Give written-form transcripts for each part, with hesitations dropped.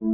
So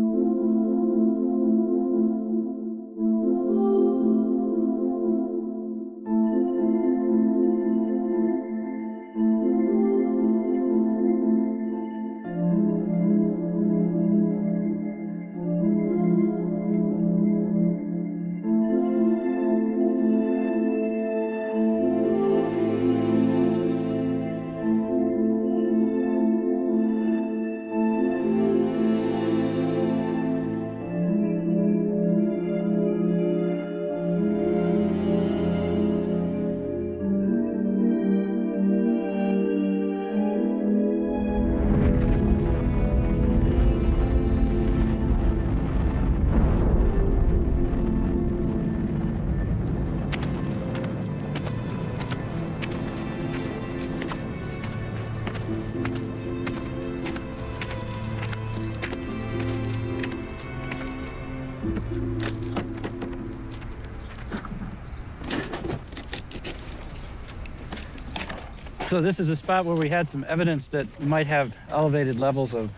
this is a spot where we had some evidence that we might have elevated levels of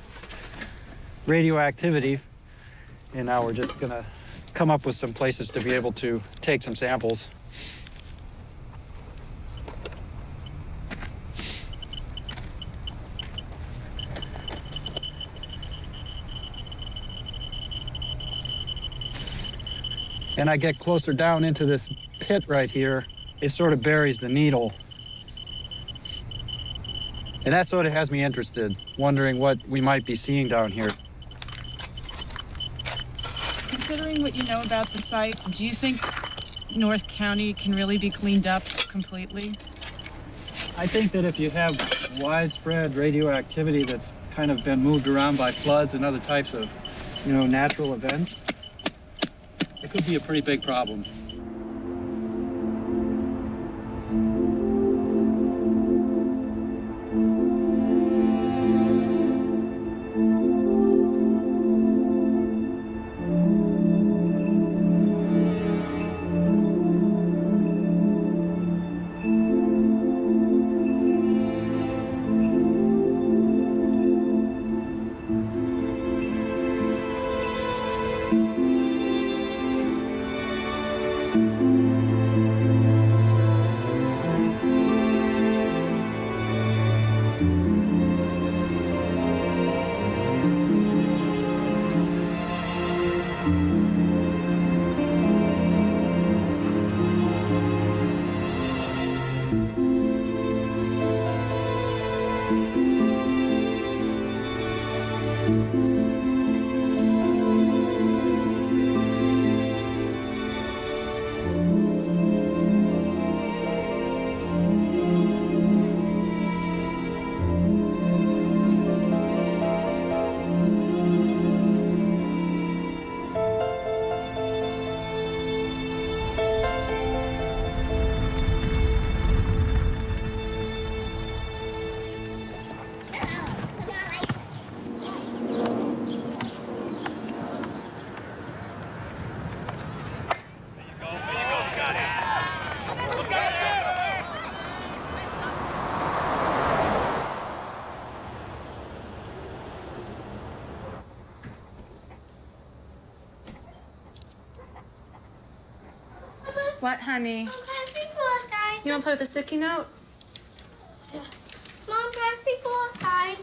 radioactivity. And now we're just gonna come up with some places to be able to take some samples. And I get closer down into this pit right here, it sort of buries the needle. And that sort of has me interested, wondering what we might be seeing down here. Considering what you know about the site, do you think North County can really be cleaned up completely? I think that if you have widespread radioactivity that's kind of been moved around by floods and other types of, natural events, it could be a pretty big problem. What, honey? You want to play with the sticky note? Yeah. Mom, can I go outside?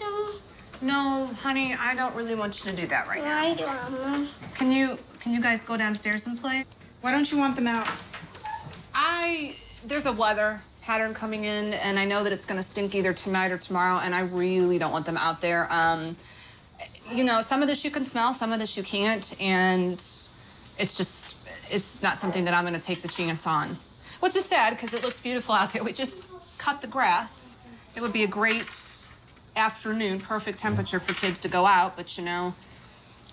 No, honey, I don't really want you to do that right now. I do, Mom. Can you guys go downstairs and play? Why don't you want them out? There's a weather pattern coming in, and I know that it's going to stink either tonight or tomorrow, and I really don't want them out there. Some of this you can smell, some of this you can't, and it's not something that I'm going to take the chance on. Which is sad, because it looks beautiful out there. We just cut the grass. It would be a great afternoon, perfect temperature for kids to go out, but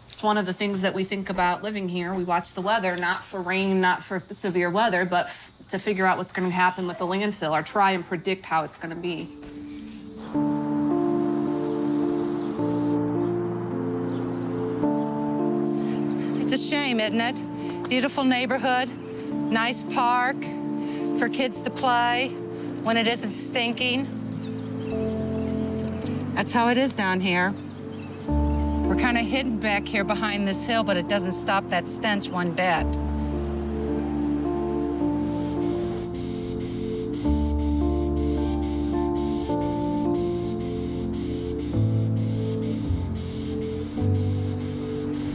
it's one of the things that we think about living here. We watch the weather, not for rain, not for severe weather, but to figure out what's going to happen with the landfill or try and predict how it's going to be. It's a shame, isn't it? Beautiful neighborhood, nice park for kids to play when it isn't stinking. That's how it is down here. We're kind of hidden back here behind this hill, but it doesn't stop that stench one bit.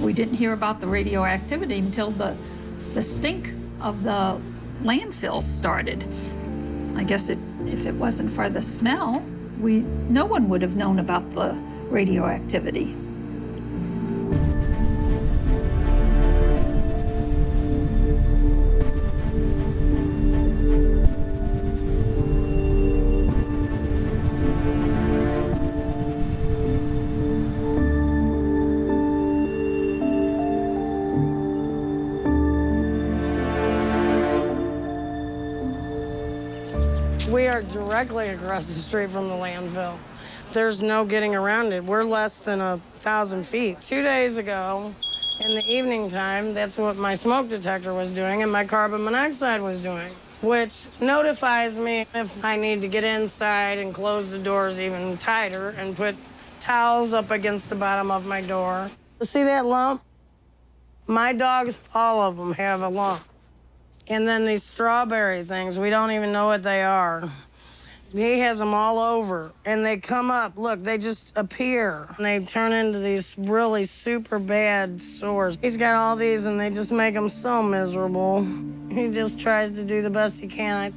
We didn't hear about the radioactivity until the stink of the landfill started. I guess if it wasn't for the smell, no one would have known about the radioactivity. We are directly across the street from the landfill. There's no getting around it. We're less than 1,000 feet. 2 days ago, in the evening time, that's what my smoke detector was doing and my carbon monoxide was doing, which notifies me if I need to get inside and close the doors even tighter and put towels up against the bottom of my door. See that lump? My dogs, all of them have a lump. And then these strawberry things, we don't even know what they are. He has them all over, and they come up. Look, they just appear. And they turn into these really super bad sores. He's got all these, and they just make him so miserable. He just tries to do the best he can.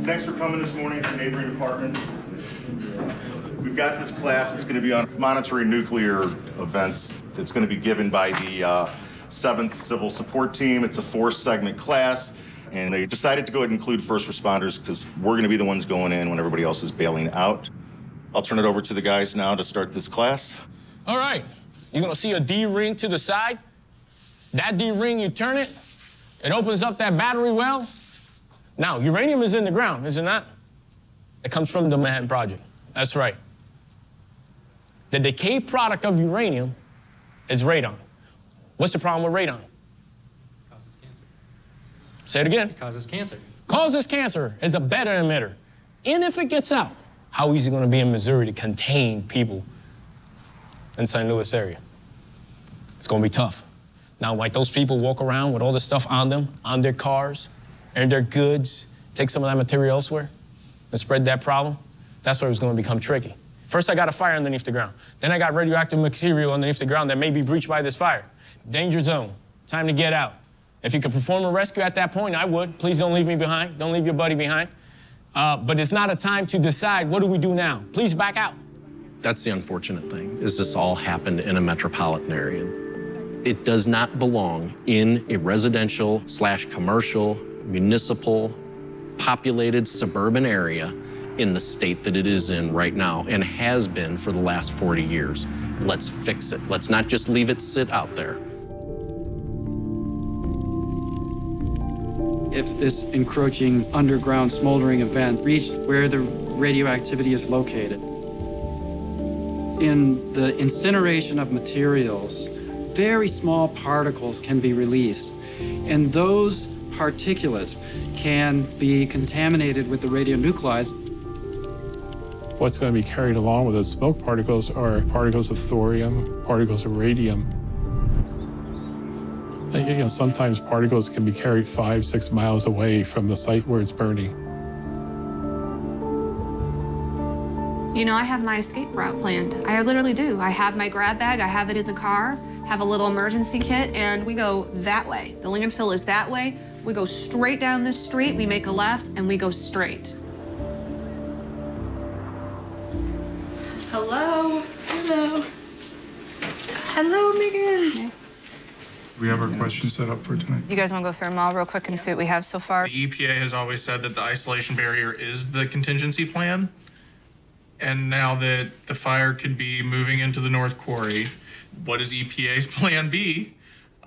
Thanks for coming this morning to the neighboring department. We've got this class that's going to be on monitoring nuclear events. It's going to be given by the 7th Civil Support Team. It's a 4-segment class, and they decided to go ahead and include first responders because we're going to be the ones going in when everybody else is bailing out. I'll turn it over to the guys now to start this class. All right. You're going to see a D-ring to the side. That D-ring, you turn it, it opens up that battery well. Now, uranium is in the ground, is it not? It comes from the Manhattan Project. That's right. The decay product of uranium is radon. What's the problem with radon? It causes cancer. Say it again. It causes cancer. Causes cancer, is a better emitter. And if it gets out, how easy is it going to be in Missouri to contain people in St. Louis area? It's going to be tough. Now, like those people walk around with all this stuff on them, on their cars, and their goods, take some of that material elsewhere and spread that problem, that's where it's going to become tricky. First, I got a fire underneath the ground. Then I got radioactive material underneath the ground that may be breached by this fire. Danger zone. Time to get out. If you could perform a rescue at that point, I would. Please don't leave me behind. Don't leave your buddy behind. But it's not a time to decide, what do we do now? Please back out. That's the unfortunate thing, is this all happened in a metropolitan area. It does not belong in a residential/commercial, municipal, populated suburban area in the state that it is in right now and has been for the last 40 years. Let's fix it. Let's not just leave it sit out there. If this encroaching underground smoldering event reached where the radioactivity is located, in the incineration of materials, very small particles can be released, and those particulates can be contaminated with the radionuclides. What's going to be carried along with those smoke particles are particles of thorium, particles of radium. And, sometimes particles can be carried 5-6 miles away from the site where it's burning. I have my escape route planned. I literally do. I have my grab bag, I have it in the car, have a little emergency kit, and we go that way. The landfill is that way. We go straight down the street, we make a left, and we go straight. Hello. Hello. Hello, Megan. We have our questions set up for tonight. You guys want to go through them all real quick and see what we have so far? The EPA has always said that the isolation barrier is the contingency plan. And now that the fire could be moving into the North Quarry, what is EPA's plan B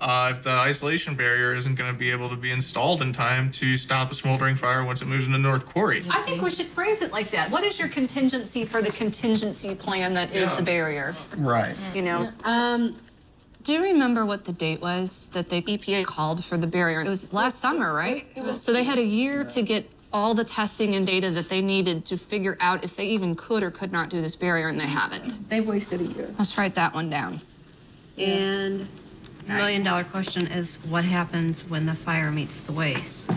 if the isolation barrier isn't going to be able to be installed in time to stop a smoldering fire once it moves into the North Quarry? I think we should phrase it like that. What is your contingency for the contingency plan that is the barrier? Right. Do you remember what the date was that the EPA called for the barrier? It was last summer, right? So they had a year to get all the testing and data that they needed to figure out if they even could or could not do this barrier, and they haven't. They wasted a year. Let's write that one down. And the $1,000,000 question is, what happens when the fire meets the waste?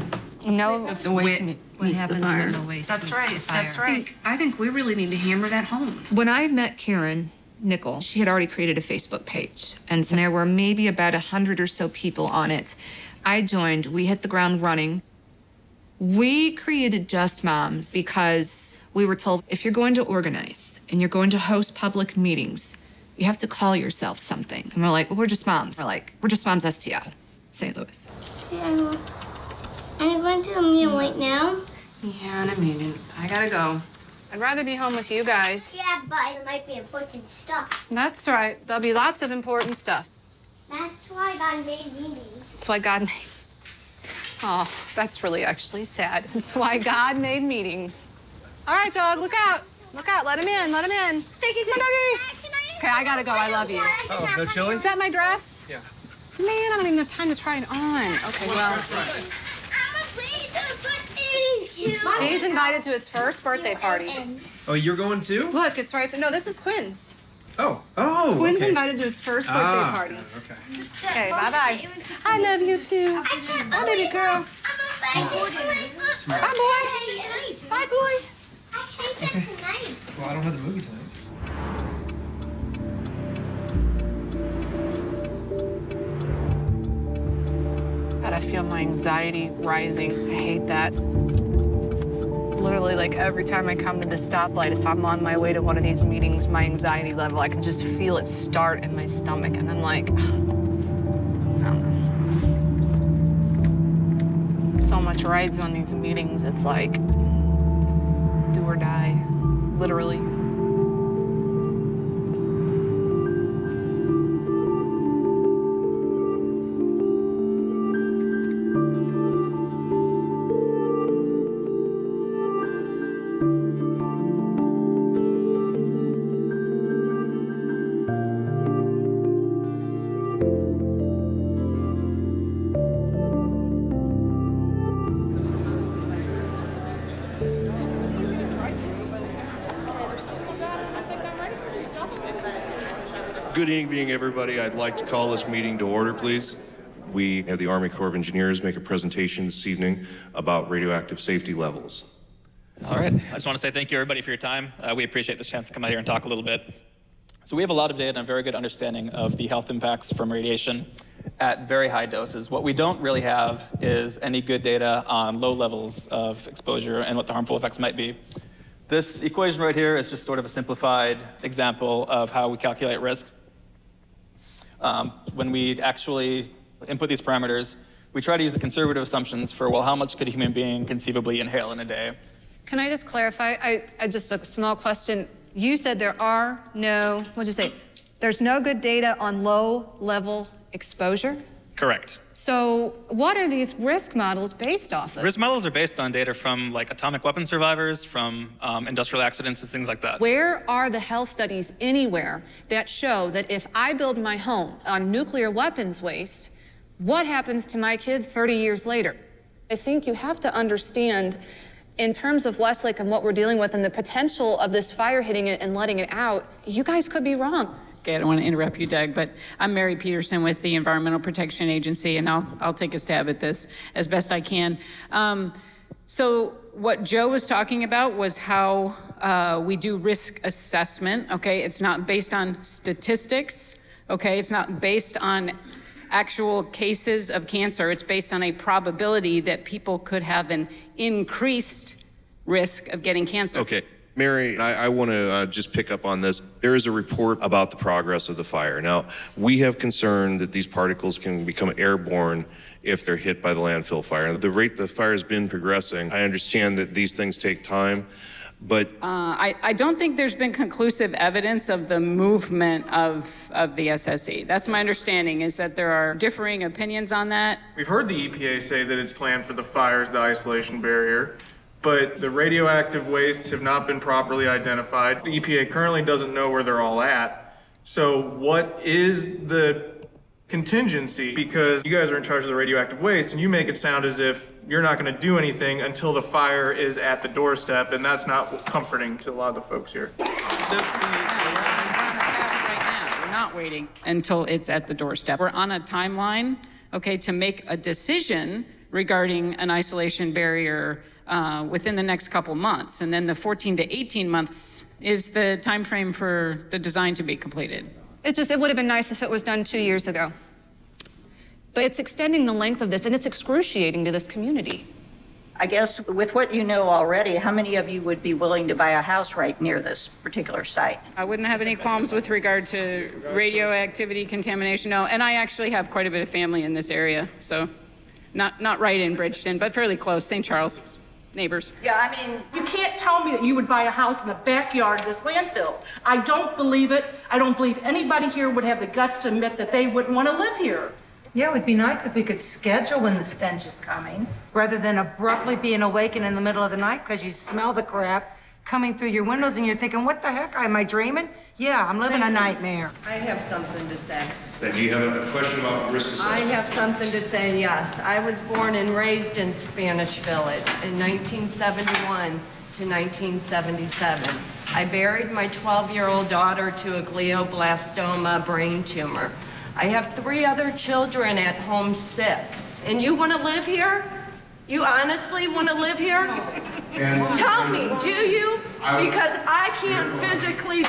No, the waste What happens when the waste That's meets right, the fire? that's right. I think we really need to hammer that home. When I met Karen Nickel, she had already created a Facebook page, and so there were maybe about 100 or so people on it. I joined, we hit the ground running. We created Just Moms because we were told if you're going to organize and you're going to host public meetings, you have to call yourself something. And we're like, well, we're Just Moms. We're like, we're Just Moms STL, St. Louis. Yeah. I'm going to a meal right now. Yeah, in a meeting. I gotta go. I'd rather be home with you guys. Yeah, but it might be important stuff. That's right. There'll be lots of important stuff. That's why God made meetings. That's why God made... Oh, that's really actually sad. That's why God made meetings. All right, dog, look out. Look out, let him in, let him in. Come on, doggy. Okay, I gotta go, I love you. Oh, no chili? Is that my dress? Yeah. Man, I don't even have time to try it on. Okay, well. He's invited to his first birthday party. Oh, you're going too? Look, it's right there. No, this is Quinn's. Oh, Quinn's okay. invited to his first birthday party. Okay. Okay, bye-bye. I love you too. Bye, baby girl. Bye, boy. Bye, boy. Well, I don't have the movie tonight. God, I feel my anxiety rising. I hate that. Literally, like, every time I come to this stoplight, if I'm on my way to one of these meetings, my anxiety level, I can just feel it start in my stomach, and then, like, I don't know. So much rides on these meetings, it's like do or die, literally. Good evening, everybody. I'd like to call this meeting to order, please. We have the Army Corps of Engineers make a presentation this evening about radioactive safety levels. All right. I just want to say thank you, everybody, for your time. We appreciate this chance to come out here and talk a little bit. So we have a lot of data and a very good understanding of the health impacts from radiation at very high doses. What we don't really have is any good data on low levels of exposure and what the harmful effects might be. This equation right here is just sort of a simplified example of how we calculate risk. When we actually input these parameters, we try to use the conservative assumptions for, well, how much could a human being conceivably inhale in a day? Can I just clarify? I just a small question. You said there are no, what'd you say? There's no good data on low-level exposure? Correct. So what are these risk models based off of? Risk models are based on data from like atomic weapon survivors, from industrial accidents and things like that. Where are the health studies anywhere that show that if I build my home on nuclear weapons waste, what happens to my kids 30 years later? I think you have to understand, in terms of Westlake and what we're dealing with and the potential of this fire hitting it and letting it out, you guys could be wrong. Okay, I don't want to interrupt you, Doug, but I'm Mary Peterson with the Environmental Protection Agency, and I'll take a stab at this as best I can. So what Joe was talking about was how we do risk assessment, okay? It's not based on statistics, okay? It's not based on actual cases of cancer. It's based on a probability that people could have an increased risk of getting cancer. Okay. Mary, I want to just pick up on this. There is a report about the progress of the fire. Now, we have concern that these particles can become airborne if they're hit by the landfill fire. The rate the fire has been progressing, I understand that these things take time, but... I don't think there's been conclusive evidence of the movement of the SSE. That's my understanding, is that there are differing opinions on that. We've heard the EPA say that its plan for the fire is the isolation barrier, but the radioactive wastes have not been properly identified. The EPA currently doesn't know where they're all at. So what is the contingency because you guys are in charge of the radioactive waste and you make it sound as if you're not going to do anything until the fire is at the doorstep, and that's not comforting to a lot of the folks here. We're not waiting until it's at the doorstep. We're on a timeline, okay, to make a decision regarding an isolation barrier within the next couple months. And then the 14 to 18 months is the time frame for the design to be completed. It would have been nice if it was done 2 years ago. But it's extending the length of this, and it's excruciating to this community. I guess with what you know already, how many of you would be willing to buy a house right near this particular site? I wouldn't have any qualms with regard to radioactivity contamination, no. And I actually have quite a bit of family in this area, so not right in Bridgeton, but fairly close, St. Charles, neighbors. Yeah, I mean, you can't tell me that you would buy a house in the backyard of this landfill. I don't believe it. I don't believe anybody here would have the guts to admit that they wouldn't want to live here. Yeah, it would be nice if we could schedule when the stench is coming, rather than abruptly being awakened in the middle of the night because you smell the crap coming through your windows and you're thinking, what the heck, am I dreaming? Yeah, I'm living a nightmare. I have something to say. Then do you have a question about risk assessment? I have something to say, yes. I was born and raised in Spanish Village in 1971 to 1977. I buried my 12-year-old daughter to a glioblastoma brain tumor. I have 3 other children at home sick. And you want to live here? You honestly want to live here? Tell me, do you? Because I can't physically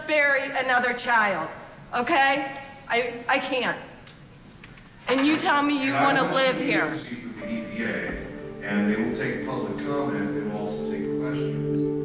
bury another child, okay? I can't. And you tell me you want to live here. With the EPA, and they will take public comment. They will also take questions.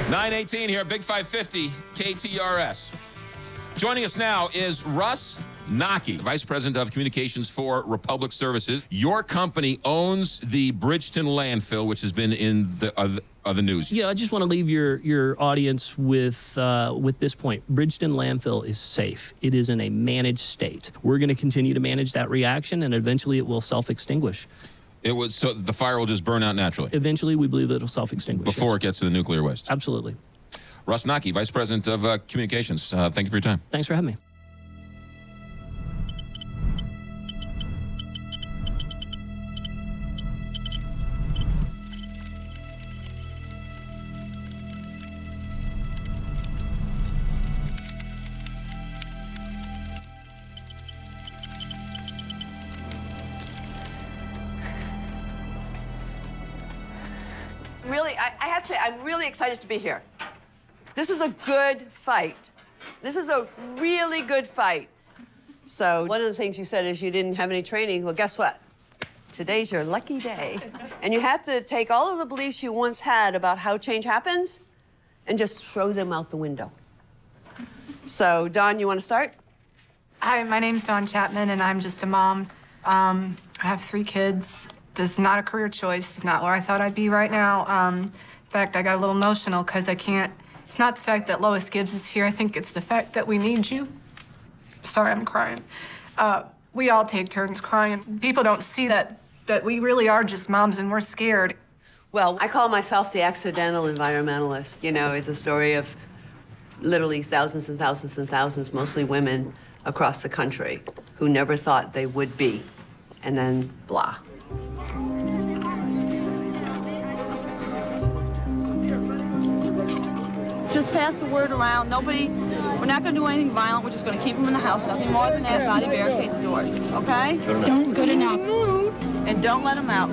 .918 here, Big 550, KTRS. Joining us now is Russ Naki, Vice President of Communications for Republic Services. Your company owns the Bridgeton landfill, which has been in the news. Yeah, I just want to leave your audience with this point. Bridgeton landfill is safe. It is in a managed state. We're going to continue to manage that reaction, and eventually it will self-extinguish. So the fire will just burn out naturally? Eventually, we believe it'll self-extinguish. Before it gets to the nuclear waste? Absolutely. Russ Naki, Vice President of Communications. Thank you for your time. Thanks for having me. Really, I have to say, I'm really excited to be here. This is a good fight. This is a really good fight. So one of the things you said is you didn't have any training. Well, guess what? Today's your lucky day. And you have to take all of the beliefs you once had about how change happens and just throw them out the window. So, Dawn, you want to start? Hi, my name's Dawn Chapman, and I'm just a mom. I have 3 kids. This is not a career choice. It's not where I thought I'd be right now. In fact, I got a little emotional because I can't. It's not the fact that Lois Gibbs is here. I think it's the fact that we need you. Sorry, I'm crying. We all take turns crying. People don't see that we really are just moms and we're scared. Well, I call myself the accidental environmentalist. You know, it's a story of literally thousands and thousands and thousands, mostly women, across the country who never thought they would be. And then, blah. Just pass the word around. We're not going to do anything violent. We're just going to keep them in the house. Nothing more than that. Body barricade the doors, okay? Good enough. And don't let them out.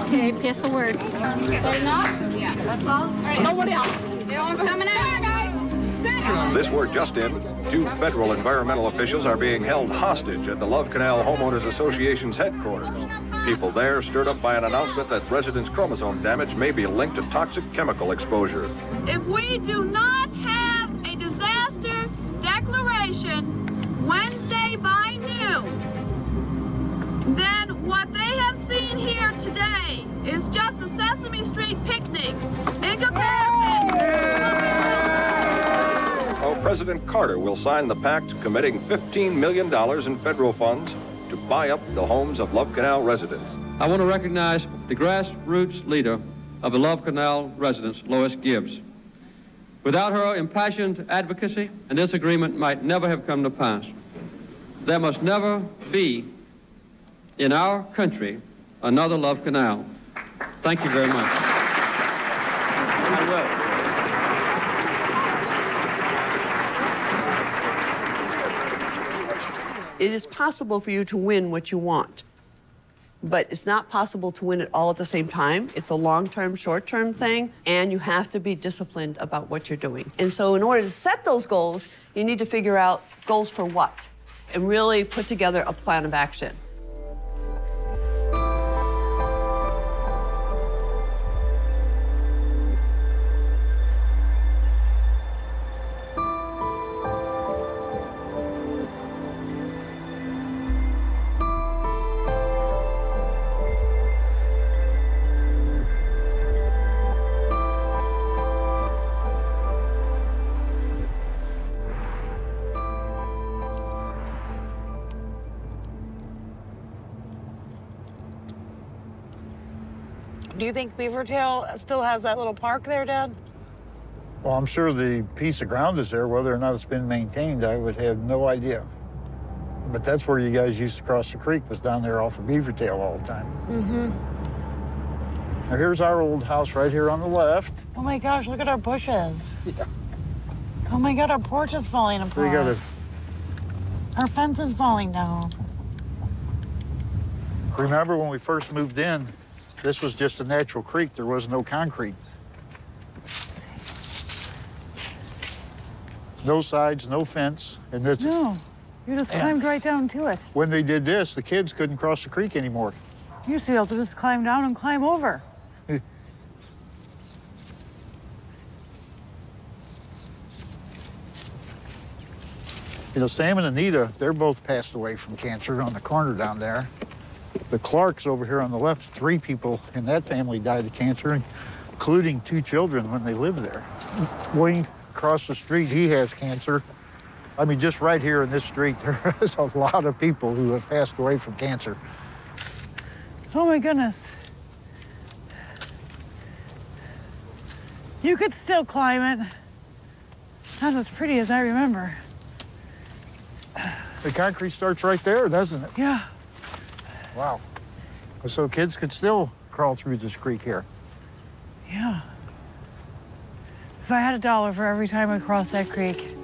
Okay, pass the word. Good enough? Yeah. That's all? All right, nobody else. Everyone's coming out, guys. This word just in, 2 federal environmental officials are being held hostage at the Love Canal Homeowners Association's headquarters. People there stirred up by an announcement that residents' chromosome damage may be linked to toxic chemical exposure. If we do not have a disaster declaration Wednesday by noon, then what they have seen here today is just a Sesame Street picnic in comparison. Oh, President Carter will sign the pact committing $15 million in federal funds to buy up the homes of Love Canal residents. I want to recognize the grassroots leader of the Love Canal residents, Lois Gibbs. Without her impassioned advocacy, and this agreement might never have come to pass. There must never be in our country another Love Canal. Thank you very much. I will. It is possible for you to win what you want, but it's not possible to win it all at the same time. It's a long-term, short-term thing, and you have to be disciplined about what you're doing. And so in order to set those goals, you need to figure out goals for what, and really put together a plan of action. Do you think Beavertail still has that little park there, Dad? Well, I'm sure the piece of ground is there. Whether or not it's been maintained, I would have no idea. But that's where you guys used to cross the creek, was down there off of Beavertail all the time. Mm-hmm. Now, here's our old house right here on the left. Oh my gosh, look at our bushes. Yeah. Oh my God, our porch is falling apart. We got Our fence is falling down. Remember when we first moved in, this was just a natural creek. There was no concrete. No sides, no fence. And that's, no, you just climbed right down to it. When they did this, the kids couldn't cross the creek anymore. You used to be able to just climb down and climb over. You know, Sam and Anita, they're both passed away from cancer on the corner down there. The Clarks over here on the left, 3 people in that family died of cancer, including 2 children when they lived there. Wayne across the street, he has cancer. I mean, just right here in this street, there is a lot of people who have passed away from cancer. Oh my goodness. You could still climb it. It's not as pretty as I remember. The concrete starts right there, doesn't it? Yeah. Wow. So kids could still crawl through this creek here. Yeah. If I had $1 for every time I crossed that creek.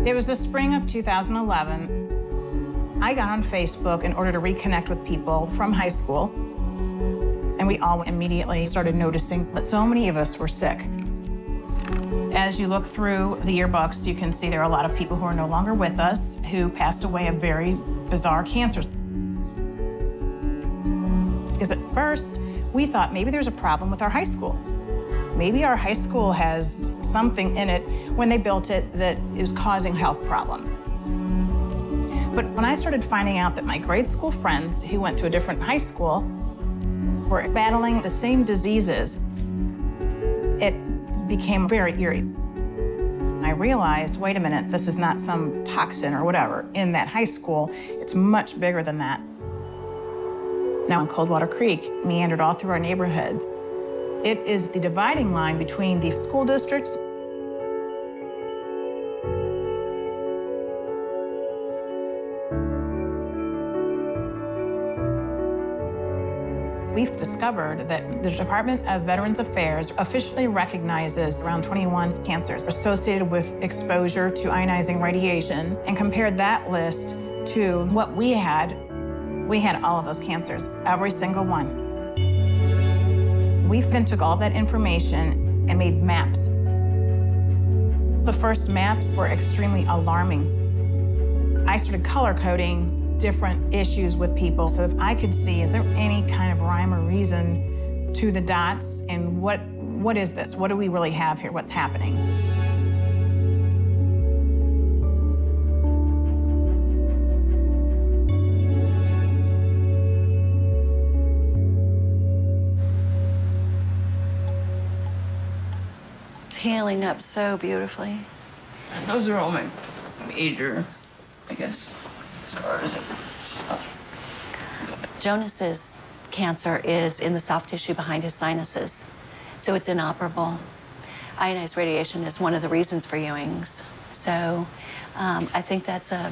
It was the spring of 2011. I got on Facebook in order to reconnect with people from high school, and we all immediately started noticing that so many of us were sick. As you look through the yearbooks, you can see there are a lot of people who are no longer with us who passed away of very bizarre cancers. Because at first, we thought maybe there's a problem with our high school. Maybe our high school has something in it when they built it that is causing health problems. But when I started finding out that my grade school friends who went to a different high school were battling the same diseases, it became very eerie. I realized, wait a minute, this is not some toxin or whatever in that high school. It's much bigger than that. Now in Coldwater Creek, meandered all through our neighborhoods. It is the dividing line between the school districts We've discovered that the Department of Veterans Affairs officially recognizes around 21 cancers associated with exposure to ionizing radiation, and compared that list to what we had all of those cancers, every single one. We then took all that information and made maps. The first maps were extremely alarming. I started color coding different issues with people so if I could see, is there any kind of rhyme or reason to the dots, and what is this? What do we really have here? What's happening? Healing up so beautifully. Those are all my major, I guess, scars and stuff. Jonas's cancer is in the soft tissue behind his sinuses, so it's inoperable. Ionized radiation is one of the reasons for Ewing's. So I think that's a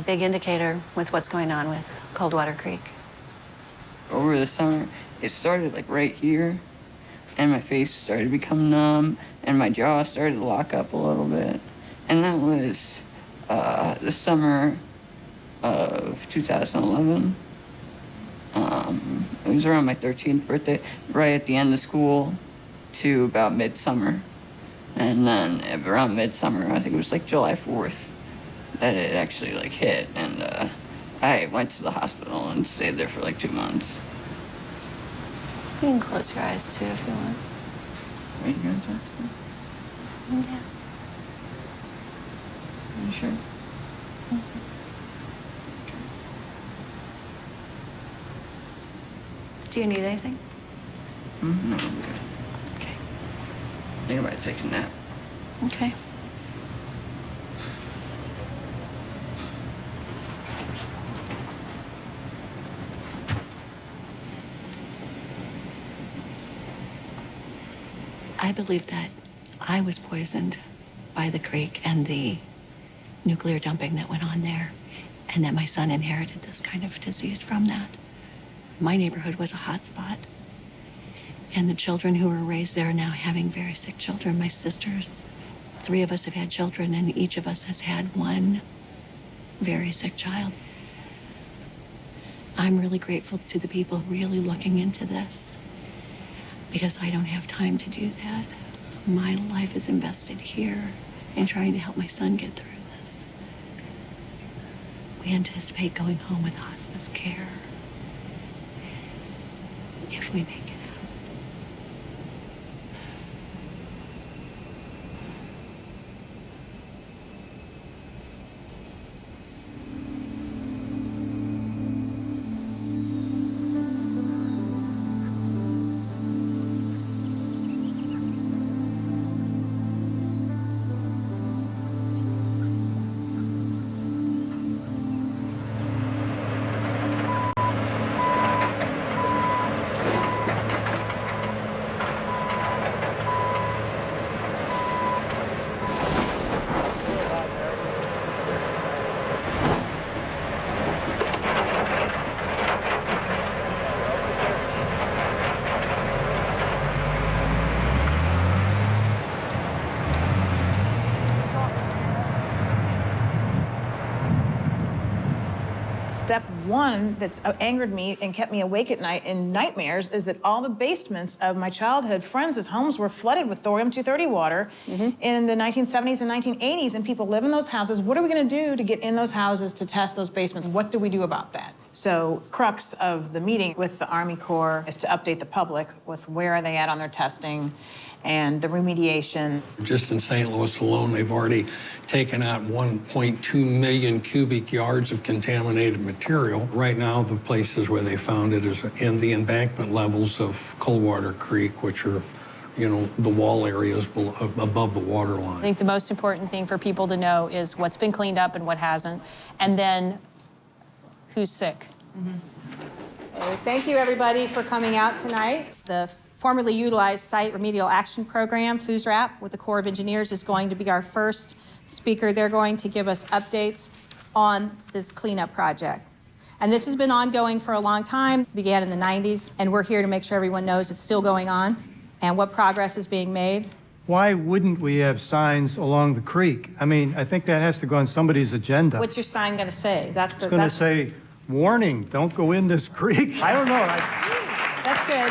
big indicator with what's going on with Coldwater Creek. Over the summer, it started like right here, and my face started to become numb, and my jaw started to lock up a little bit. And that was the summer of 2011. It was around my 13th birthday, right at the end of school to about midsummer. And then around midsummer, I think it was like July 4th, that it actually like hit. And I went to the hospital and stayed there for like 2 months. You can close your eyes too if you want. Are you gonna talk to me? Yeah. Are you sure? Mm-hmm. Do you need anything? Mm-hmm. No, I'm good. Okay. I think I might take a nap. Okay. I believe that I was poisoned by the creek and the nuclear dumping that went on there, and that my son inherited this kind of disease from that. My neighborhood was a hot spot, and the children who were raised there are now having very sick children. My sisters, 3 of us have had children, and each of us has had one very sick child. I'm really grateful to the people really looking into this, because I don't have time to do that. My life is invested here in trying to help my son get through this. We anticipate going home with hospice care if we make it. Step one that's angered me and kept me awake at night in nightmares is that all the basements of my childhood friends' homes were flooded with thorium-230 water in the 1970s and 1980s, and people live in those houses. What are we gonna do to get in those houses to test those basements? What do we do about that? So crux of the meeting with the Army Corps is to update the public with where are they at on their testing and the remediation. Just in St. Louis alone, they've already taken out 1.2 million cubic yards of contaminated material. Right now, the places where they found it is in the embankment levels of Coldwater Creek, which are, you know, the wall areas above the water line. I think the most important thing for people to know is what's been cleaned up and what hasn't, and then who's sick. Thank you, everybody, for coming out tonight. The formerly utilized Site Remedial Action Program, FUSRAP, with the Corps of Engineers is going to be our first speaker. They're going to give us updates on this cleanup project. And this has been ongoing for a long time, began in the 90s, and we're here to make sure everyone knows it's still going on and what progress is being made. Why wouldn't we have signs along the creek? I mean, I think that has to go on somebody's agenda. What's your sign going to say? It's going to say, warning, don't go in this creek. I don't know. That's good.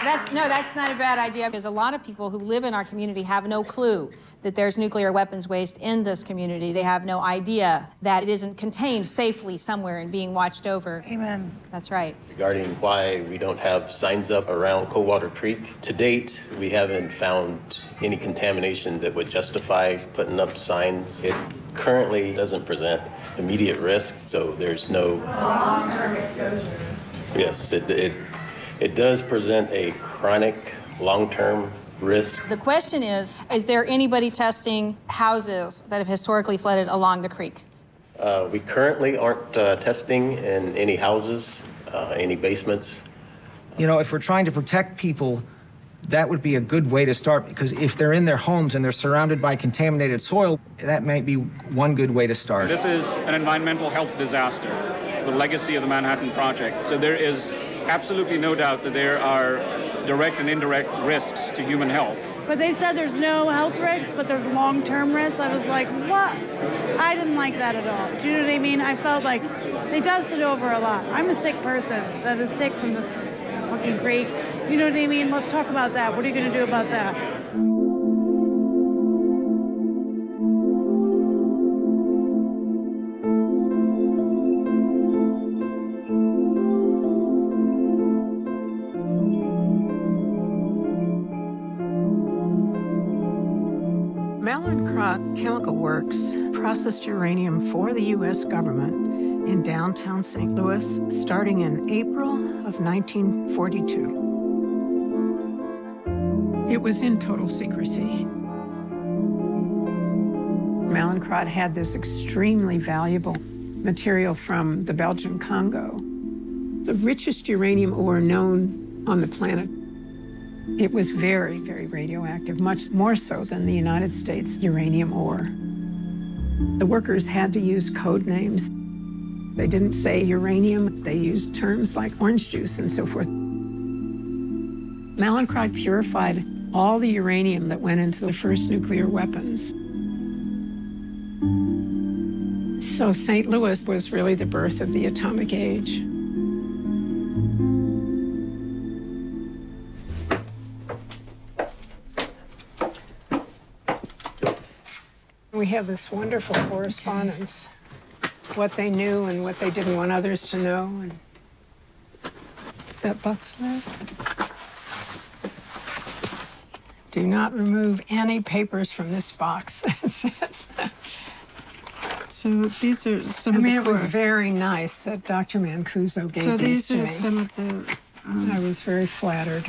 That's not a bad idea, because a lot of people who live in our community have no clue that there's nuclear weapons waste in this community. They have no idea that it isn't contained safely somewhere and being watched over. Amen. That's right. Regarding why we don't have signs up around Coldwater Creek, to date, we haven't found any contamination that would justify putting up signs. It currently doesn't present immediate risk, so there's no long-term exposure. Yes, it does present a chronic, long-term risk. The question is there anybody testing houses that have historically flooded along the creek? We currently aren't testing in any houses, any basements. You know, if we're trying to protect people, that would be a good way to start, because if they're in their homes and they're surrounded by contaminated soil, that might be one good way to start. This is an environmental health disaster, the legacy of the Manhattan Project. So there is absolutely no doubt that there are direct and indirect risks to human health. But they said there's no health risks, but there's long-term risks. I was like, what? I didn't like that at all. Do you know what I mean? I felt like they dusted over a lot. I'm a sick person that is sick from this fucking creek. You know what I mean? Let's talk about that. What are you going to do about that? Chemical Works processed uranium for the U.S. government in downtown St. Louis starting in April of 1942. It was in total secrecy. Mallinckrodt had this extremely valuable material from the Belgian Congo, the richest uranium ore known on the planet. It was very, very radioactive, much more so than the United States uranium ore. The workers had to use code names. They didn't say uranium. They used terms like orange juice and so forth. Mallinckrodt purified all the uranium that went into the first nuclear weapons. So St. Louis was really the birth of the atomic age. We have this wonderful correspondence, what they knew and what they didn't want others to know. And that butt slip. Do not remove any papers from this box, it says. So these are some of the... it was very nice that Dr. Mancuso gave these to me. So these are some of the... I was very flattered.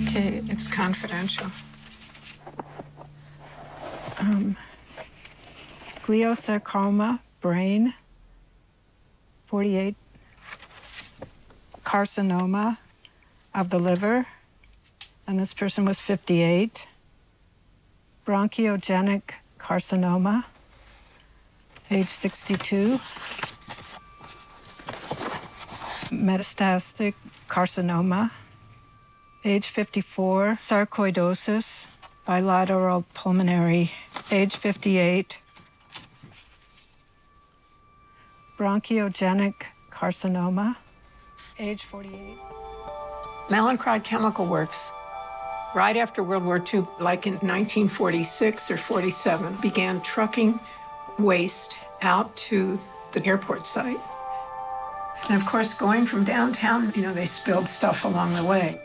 Okay, it's confidential. Gliosarcoma, brain, 48. Carcinoma of the liver, and this person was 58. Bronchiogenic carcinoma, age 62. Metastatic carcinoma, age 54. Sarcoidosis, bilateral pulmonary, age 58. Bronchiogenic carcinoma, age 48. Mallinckrodt Chemical Works, right after World War II, like in 1946 or 47, began trucking waste out to the airport site. And of course, going from downtown, they spilled stuff along the way.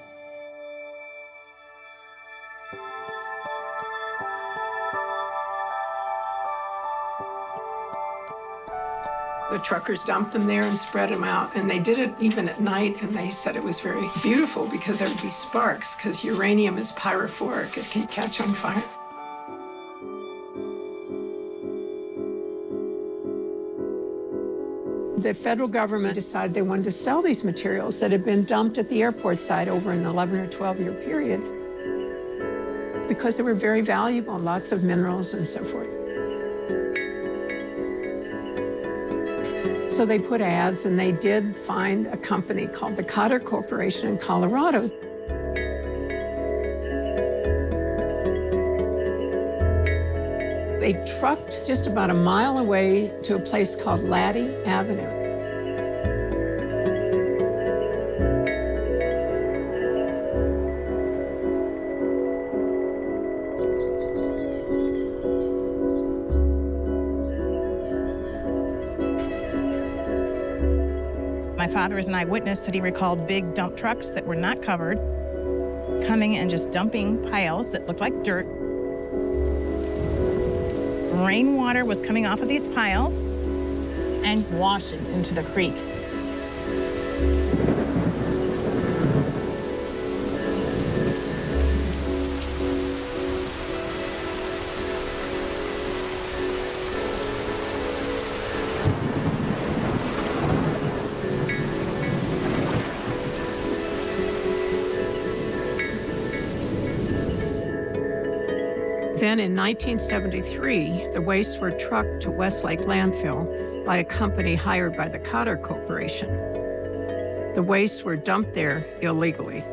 The truckers dumped them there and spread them out. And they did it even at night, and they said it was very beautiful because there would be sparks, because uranium is pyrophoric. It can catch on fire. the federal government decided they wanted to sell these materials that had been dumped at the airport site over an 11 or 12-year period because they were very valuable, lots of minerals and so forth. So they put ads, and they did find a company called the Cotter Corporation in Colorado. They trucked just about a mile away to a place called Laddie Avenue. My father is an eyewitness that he recalled big dump trucks that were not covered, coming and just dumping piles that looked like dirt. Rainwater was coming off of these piles and washing into the creek. Then in 1973, the wastes were trucked to Westlake Landfill by a company hired by the Cotter Corporation. The wastes were dumped there illegally.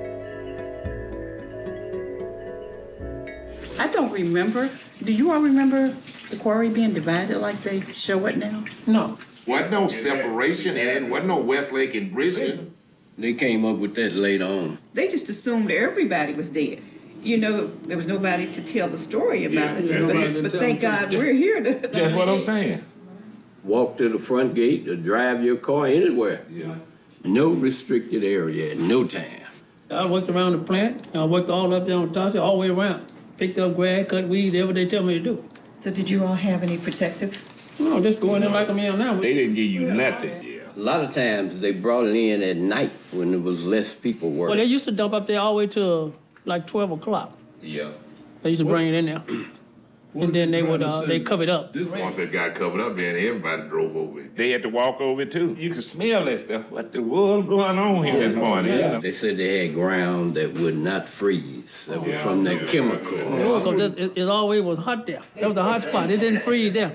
I don't remember. Do you all remember the quarry being divided like they show it now? No. Wasn't no separation and it wasn't no Westlake and Brisbane. They came up with that later on. They just assumed everybody was dead. You know, there was nobody to tell the story about it. But thank God we're here to... That's what I'm saying. Walk to the front gate or drive your car anywhere. Yeah. No restricted area at no time. I worked around the plant. I worked all up there on top, all the way around. Picked up grass, cut weeds, whatever they tell me to do. So did you all have any protective? No, just go in there like I'm in now. They didn't give you nothing. Yeah. A lot of times they brought it in at night when there was less people working. Well, they used to dump up there all the way to like 12 o'clock. Yeah. They used to bring it in there. And then they would, they cover it up. Once it got covered up, then everybody drove over it. They had to walk over it too. You could smell that stuff. What the world going on here this morning? Yeah. They said they had ground that would not freeze. That was from that chemical. Because it always was hot there. That was a hot spot. It didn't freeze there.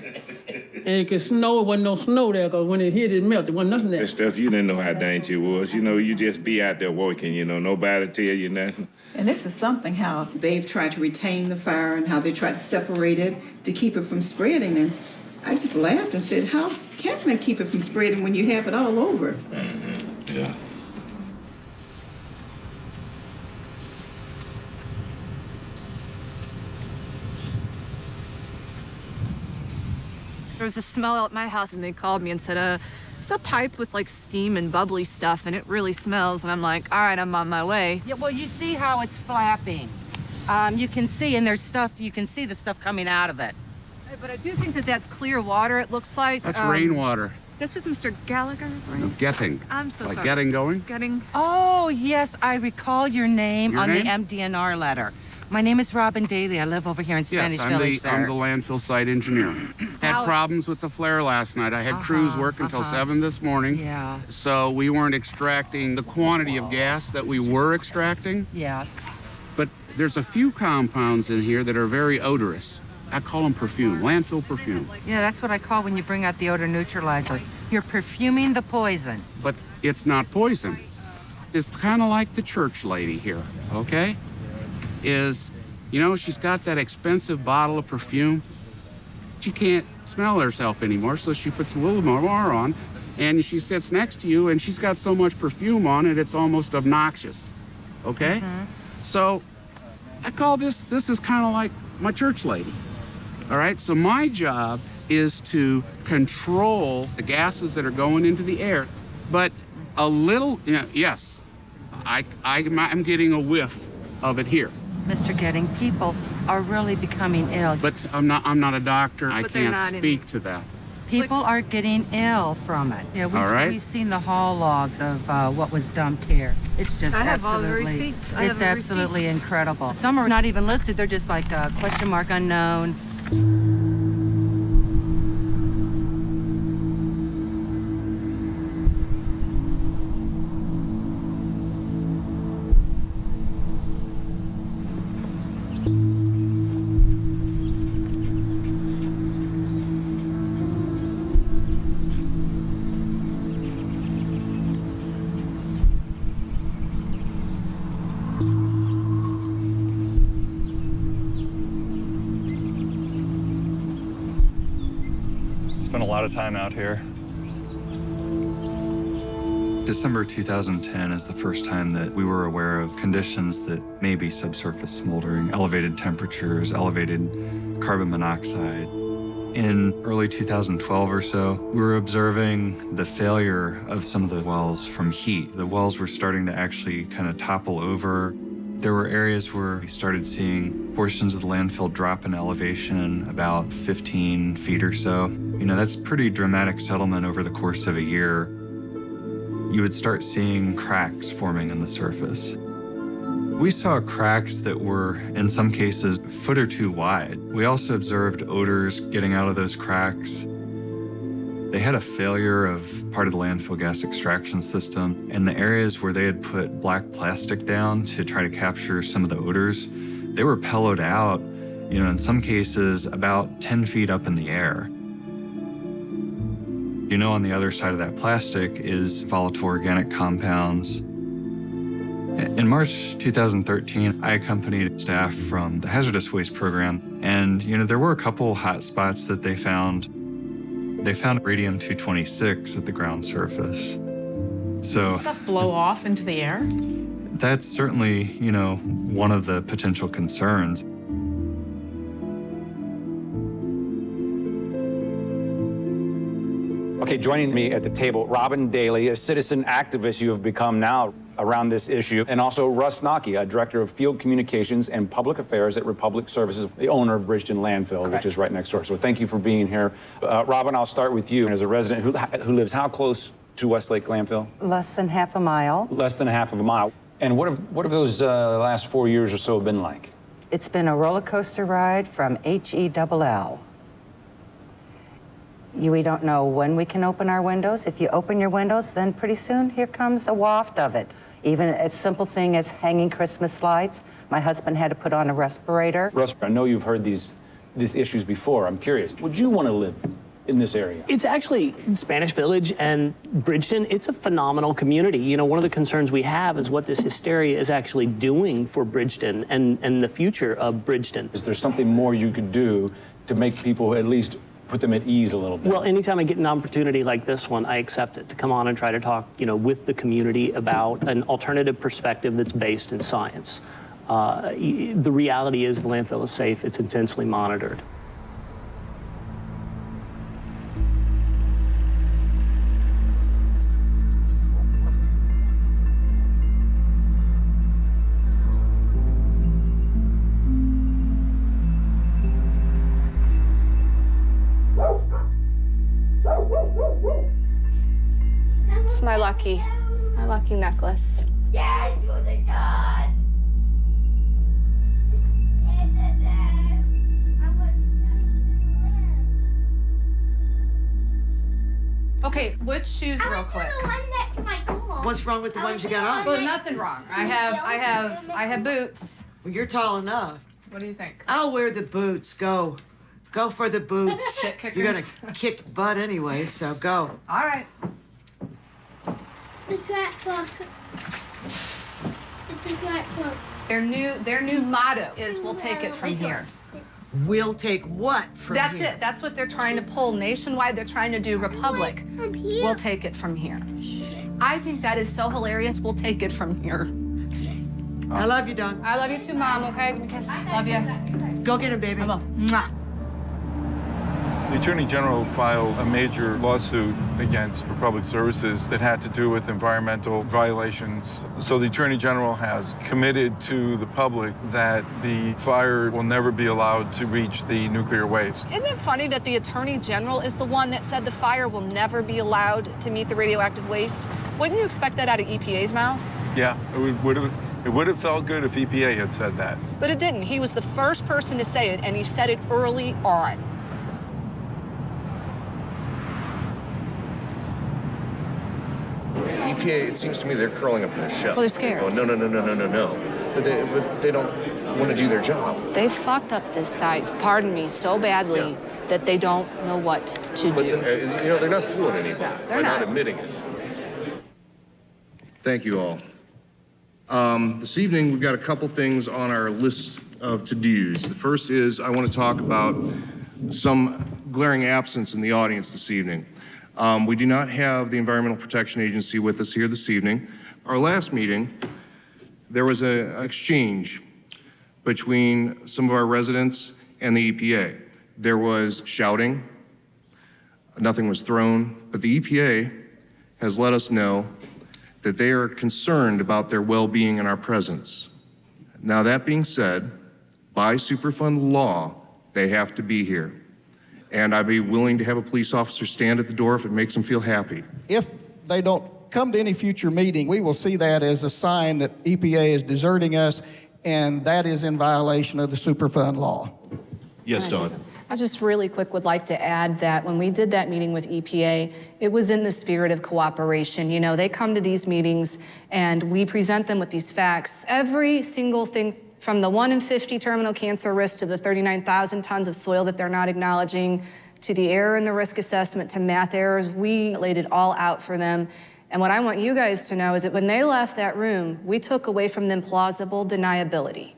And it could snow. It wasn't no snow there because when it hit, it melted. There wasn't nothing there. The stuff you didn't know how dangerous it was. You know, you just be out there working, you know, nobody tell you nothing. And this is something how they've tried to retain the fire and how they tried to separate it to keep it from spreading. And I just laughed and said, how can they keep it from spreading when you have it all over? Mm-hmm. Yeah. There was a smell at my house and they called me and said, it's a pipe with like steam and bubbly stuff and it really smells. And I'm like, all right, I'm on my way. Yeah, well, you see how it's flapping. You can see, and there's stuff, you can see the stuff coming out of it. But I do think that that's clear water, it looks like. That's rainwater. This is Mr. Gallagher, right? No, getting. I'm so like sorry. Getting going? Getting. Oh, yes, I recall your name Your on name? the MDNR letter. My name is Robin Daly. I live over here in Spanish Village, I'm the landfill site engineer. Had problems with the flare last night. I had crews work until 7 this morning. Yeah. So we weren't extracting the quantity of gas that we were extracting. Yes. But there's a few compounds in here that are very odorous. I call them perfume, landfill perfume. Yeah, that's what I call when you bring out the odor neutralizer. You're perfuming the poison. But it's not poison. It's kind of like the church lady here, okay? You know, she's got that expensive bottle of perfume. She can't smell herself anymore, so she puts a little more on, and she sits next to you, and she's got so much perfume on it, it's almost obnoxious, okay? Mm-hmm. So I call this is kind of like my church lady, all right? So my job is to control the gases that are going into the air, but a little, you know, yes, I'm getting a whiff of it here. Mr. Getting, people are really becoming ill. But I'm not a doctor. I can't speak to that. People are getting ill from it. Yeah, we've seen the haul logs of what was dumped here. It's just absolutely, it's absolutely incredible. Some are not even listed. They're just like question mark unknown. Spent a lot of time out here. December 2010 is the first time that we were aware of conditions that may be subsurface smoldering, elevated temperatures, elevated carbon monoxide. In early 2012 or so, we were observing the failure of some of the wells from heat. The wells were starting to actually kind of topple over. There were areas where we started seeing portions of the landfill drop in elevation about 15 feet or so. You know, that's pretty dramatic settlement over the course of a year. You would start seeing cracks forming in the surface. We saw cracks that were, in some cases, a foot or two wide. We also observed odors getting out of those cracks. They had a failure of part of the landfill gas extraction system, and the areas where they had put black plastic down to try to capture some of the odors, they were pellowed out, you know, in some cases about 10 feet up in the air. You know, on the other side of that plastic is volatile organic compounds. In March 2013, I accompanied staff from the hazardous waste program, and you know, there were a couple hot spots that they found. They found radium-226 at the ground surface. So Does stuff blow off into the air? that's certainly, you know, one of the potential concerns. Okay, joining me at the table, Robin Daly, a citizen activist you have become now around this issue, and also Russ Naki, a director of field communications and public affairs at Republic Services, the owner of Bridgeton Landfill, which is right next door. So thank you for being here. Robin, I'll start with you. As a resident who lives how close to Westlake Landfill? Less than half a mile. Less than half of a mile. And what have those last 4 years or so been like? It's been a roller coaster ride from HELL. We don't know when we can open our windows. If you open your windows, then pretty soon here comes a waft of it. Even a simple thing as hanging Christmas lights. My husband had to put on a respirator. Russ, I know you've heard these issues before. I'm curious, would you want to live in this area? It's actually Spanish Village and Bridgeton. It's a phenomenal community. You know, one of the concerns we have is what this hysteria is actually doing for Bridgeton and the future of Bridgeton. Is there something more you could do to make people at least put them at ease a little bit? Well, anytime I get an opportunity like this one, I accept it to come on and try to talk, you know, with the community about an alternative perspective that's based in science. The reality is the landfill is safe. It's intensely monitored. It's my lucky necklace. Okay, which shoes real quick? What's wrong with the ones you got on? Well, nothing wrong. I have boots. Well, you're tall enough. What do you think? I'll wear the boots. Go for the boots. Shit kickers. You're gonna kick butt anyway, so go. All right. The track clock. It's a track clock. Their new motto is "We'll take it from here." We'll take what from here? That's it. That's what they're trying to pull nationwide. They're trying to do Republic. We'll take it from here. I think that is so hilarious. We'll take it from here. I love you, Don. I love you too, Mom. Okay, give me a kiss. Love you. Go get him, baby. Mwah. The Attorney General filed a major lawsuit against Republic Services that had to do with environmental violations. So the Attorney General has committed to the public that the fire will never be allowed to reach the nuclear waste. Isn't it funny that the Attorney General is the one that said the fire will never be allowed to meet the radioactive waste? Wouldn't you expect that out of EPA's mouth? Yeah, it would have felt good if EPA had said that. But it didn't. He was the first person to say it, and he said it early on. EPA, it seems to me they're curling up in their shell. Well, they're scared. Oh, no. But they don't want to do their job. They fucked up this site, pardon me, so badly that they don't know what to do. Then, you know, they're not fooling anybody. No, they're by not. not admitting it. Thank you all. This evening, we've got a couple things on our list of to-dos. The first is I want to talk about some glaring absence in the audience this evening. We do not have the Environmental Protection Agency with us here this evening. Our last meeting, there was an exchange between some of our residents and the EPA. There was shouting, nothing was thrown, but the EPA has let us know that they are concerned about their well-being in our presence. Now, that being said, by Superfund law, they have to be here. And I'd be willing to have a police officer stand at the door if it makes them feel happy. If they don't come to any future meeting, we will see that as a sign that EPA is deserting us, and that is in violation of the Superfund law. Yes, Dawn. I just really quick would like to add that when we did that meeting with EPA, it was in the spirit of cooperation. You know, they come to these meetings and we present them with these facts. Every single thing from the 1 in 50 terminal cancer risk to the 39,000 tons of soil that they're not acknowledging, to the error in the risk assessment, to math errors, we laid it all out for them. And what I want you guys to know is that when they left that room, we took away from them plausible deniability.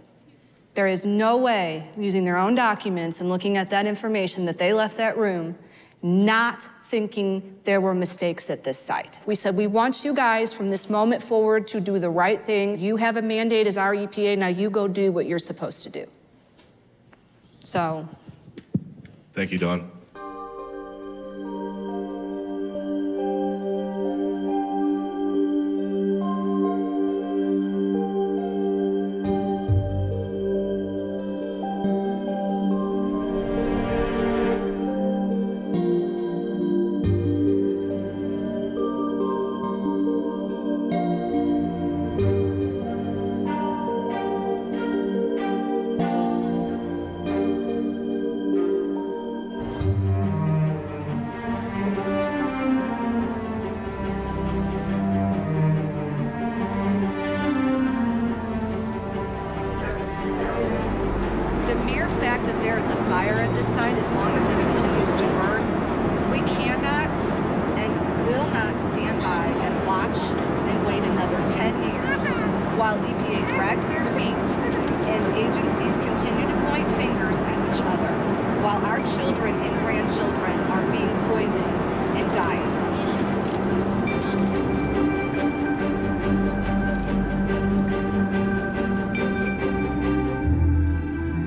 There is no way, using their own documents and looking at that information, that they left that room not thinking there were mistakes at this site. We said, we want you guys from this moment forward to do the right thing. You have a mandate as our EPA, now you go do what you're supposed to do. So. Thank you, Dawn.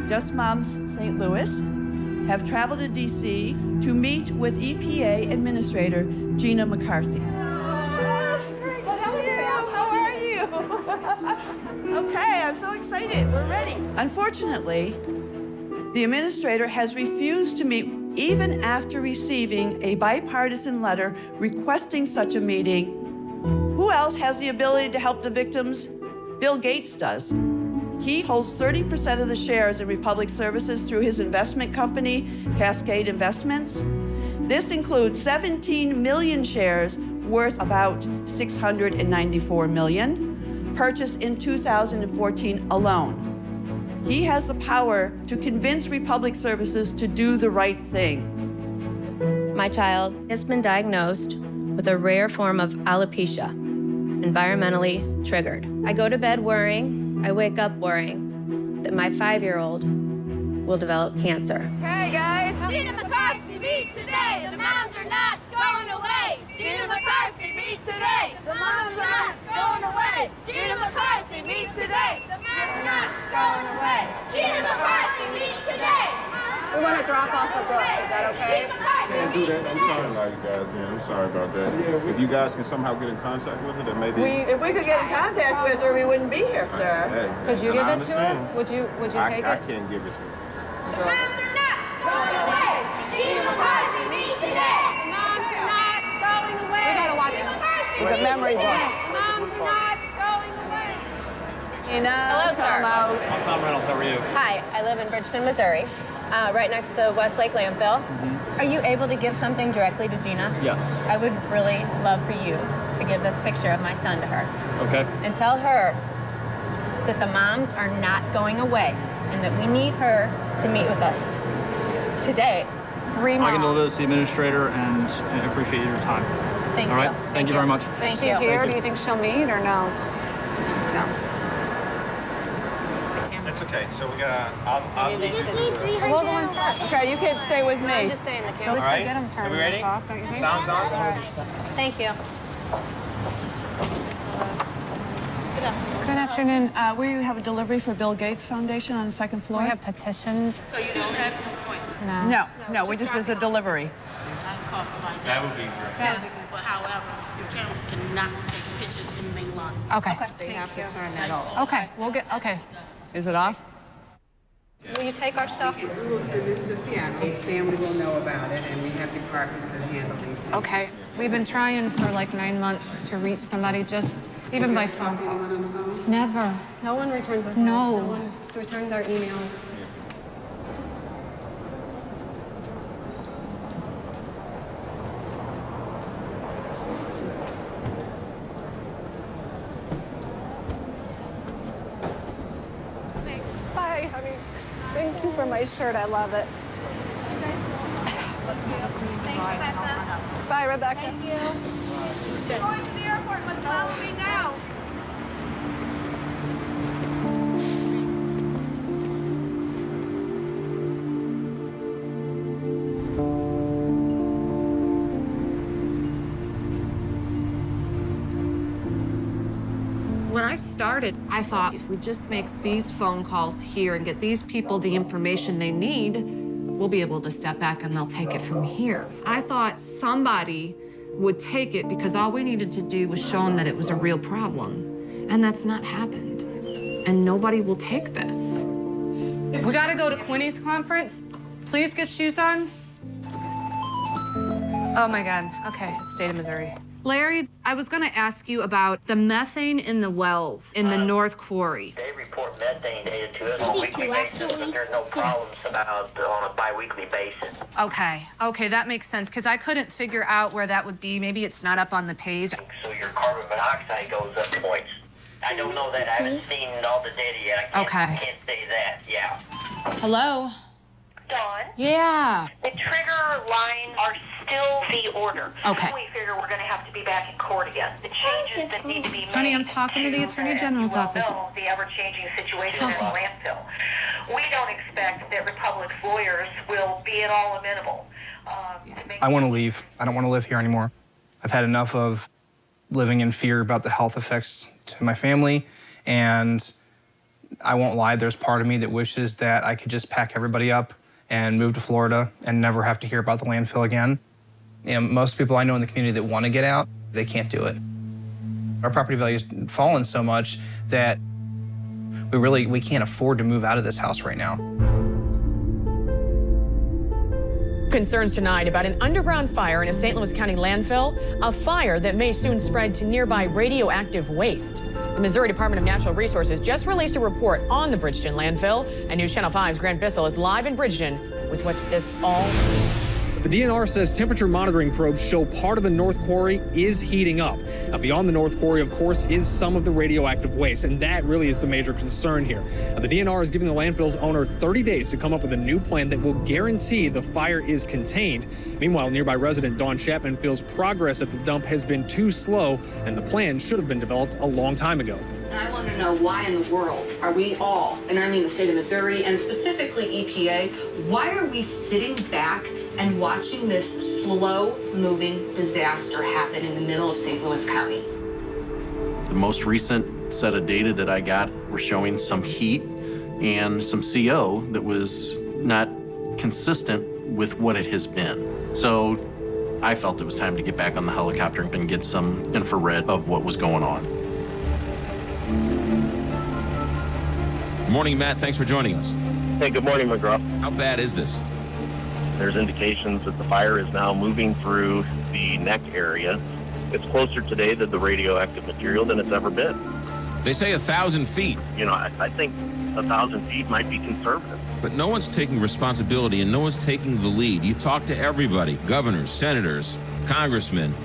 Just Moms St. Louis have traveled to D.C. to meet with EPA Administrator Gina McCarthy. How are you? Okay, I'm so excited. We're ready. Unfortunately, the administrator has refused to meet even after receiving a bipartisan letter requesting such a meeting. Who else has the ability to help the victims? Bill Gates does. He holds 30% of the shares in Republic Services through his investment company, Cascade Investments. This includes 17 million shares worth about $694 million, purchased in 2014 alone. He has the power to convince Republic Services to do the right thing. My child has been diagnosed with a rare form of alopecia, environmentally triggered. I go to bed worrying. I wake up worrying that my 5-year-old will develop cancer. Hey guys! Gina McCarthy, meet today! The moms are not going away! Gina McCarthy, meet today! The moms are not going away! Gina McCarthy, meet today! The moms are not going away! Gina McCarthy, meet today! We want to drop off a book. Is that okay? Can't do that. I'm sorry to allow you guys in. I'm sorry about that. If you guys can somehow get in contact with her, then maybe. If we could get in contact with her, we wouldn't be here, sir. Hey, could you give it to her? Would you take it? I can't give it to her. The moms are not going away! Gina McCarthy, meet today! The moms are not going away! We gotta watch it. The memory book. The moms are not going away! Hello, sir. I'm Tom Reynolds. How are you? Hi, I live in Bridgeton, Missouri, right next to Westlake Landfill. Are you able to give something directly to Gina? Yes. I would really love for you to give this picture of my son to her. Okay. And tell her that the moms are not going away and that we need her to meet with us today. 3 moms. I can deliver this to the administrator, and I appreciate your time. Thank you. All right. Thank you very much. Is she here? Do you think she'll meet or no? No. That's okay. So we're gonna. I'll lead you. We'll go in first. Okay, you can't stay with me. I'm just saying the camera. All right. Get them Are turned we ready? off, don't you think? Sounds on. Thank you. Good afternoon. We have a delivery for Bill Gates Foundation on the second floor. We have petitions. So you don't have an appointment? No. No, we just visit delivery. That would be great. That would be But however, your cameras cannot take pictures in the main lobby. Okay. They have to turn that off. Okay, we'll get, okay. Is it off? Will you take our stuff? We will send this to Seattle. Each family will know about it, and we have departments that handle these things. Okay. We've been trying for like 9 months to reach somebody, just even by phone call. Never. No one returns our calls. No. No one returns our emails. Thanks. Bye, honey. Thank you for my shirt. I love it. Bye, Rebecca. Thank you. We're going to the airport. Must follow me now. When I started, I thought if we just make these phone calls here and get these people the information they need, we'll be able to step back and they'll take it from here. I thought somebody would take it because all we needed to do was show them that it was a real problem. And that's not happened. And nobody will take this. We gotta go to Quinny's conference. Please get shoes on. Oh my God, okay, state of Missouri. Larry, I was gonna ask you about the methane in the wells in the North Quarry. They report methane data to us on a weekly basis, but there's no problems about on a bi-weekly basis. Okay, that makes sense, because I couldn't figure out where that would be. Maybe it's not up on the page. So your carbon monoxide goes up points. I don't know that. I haven't seen all the data yet. I can't say that, yeah. Hello? Dawn? Yeah. The trigger lines are still the order. Okay. We figure we're going to have to be back in court again. The changes that need to be made. Honey, I'm talking to the Attorney General's office. The ever-changing situation Sophie. in the landfill. We don't expect that Republic's lawyers will be at all amenable. I want to leave. I don't want to live here anymore. I've had enough of living in fear about the health effects to my family, and I won't lie, there's part of me that wishes that I could just pack everybody up and move to Florida and never have to hear about the landfill again. You know, most people I know in the community that want to get out, they can't do it. Our property value's fallen so much that we can't afford to move out of this house right now. Concerns tonight about an underground fire in a St. Louis County landfill, a fire that may soon spread to nearby radioactive waste. The Missouri Department of Natural Resources just released a report on the Bridgeton landfill, and News Channel 5's Grant Bissell is live in Bridgeton with what this all means. The DNR says temperature monitoring probes show part of the North Quarry is heating up. Now, beyond the North Quarry, of course, is some of the radioactive waste, and that really is the major concern here. The DNR is giving the landfill's owner 30 days to come up with a new plan that will guarantee the fire is contained. Meanwhile, nearby resident Dawn Chapman feels progress at the dump has been too slow, and the plan should have been developed a long time ago. I want to know why in the world are we all, and I mean the state of Missouri and specifically EPA, why are we sitting back and watching this slow-moving disaster happen in the middle of St. Louis County? The most recent set of data that I got were showing some heat and some CO that was not consistent with what it has been. So I felt it was time to get back on the helicopter and get some infrared of what was going on. Morning, Matt. Thanks for joining us. Hey, good morning, McGraw. How bad is this? There's indications that the fire is now moving through the neck area. It's closer today to the radioactive material than it's ever been. They say 1,000 feet. You know, I think 1,000 feet might be conservative. But no one's taking responsibility and no one's taking the lead. You talk to everybody, governors, senators, congressmen,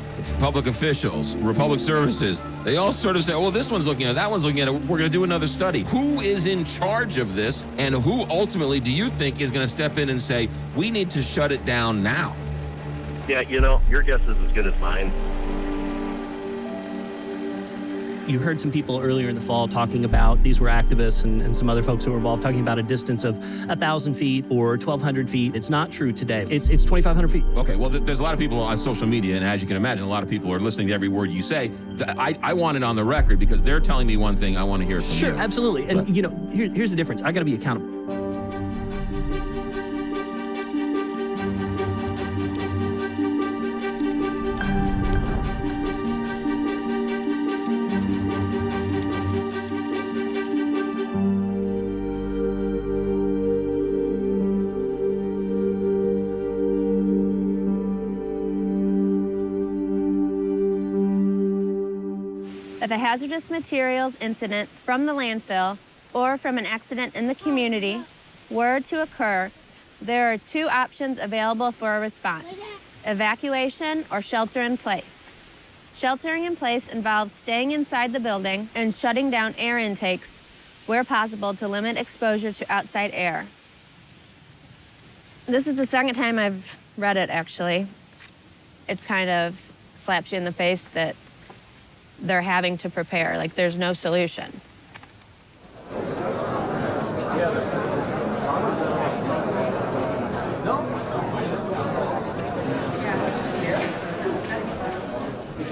public officials, Republic Services. They all sort of say, oh, this one's looking at it, that one's looking at it. We're going to do another study. Who is in charge of this, and who ultimately do you think is going to step in and say, we need to shut it down now? Yeah, you know, your guess is as good as mine. You heard some people earlier in the fall talking about, these were activists and some other folks who were involved, talking about a distance of 1,000 feet or 1,200 feet. It's not true today. It's 2,500 feet. Okay, well, there's a lot of people on social media, and as you can imagine, a lot of people are listening to every word you say. I want it on the record because they're telling me one thing, I want to hear it from you. Sure, absolutely. And, you know, here's the difference. I got to be accountable. If a hazardous materials incident from the landfill or from an accident in the community were to occur, there are two options available for a response: evacuation or shelter in place. Sheltering in place involves staying inside the building and shutting down air intakes where possible to limit exposure to outside air. This is the second time I've read it, actually. It kind of slaps you in the face that they're having to prepare, like there's no solution.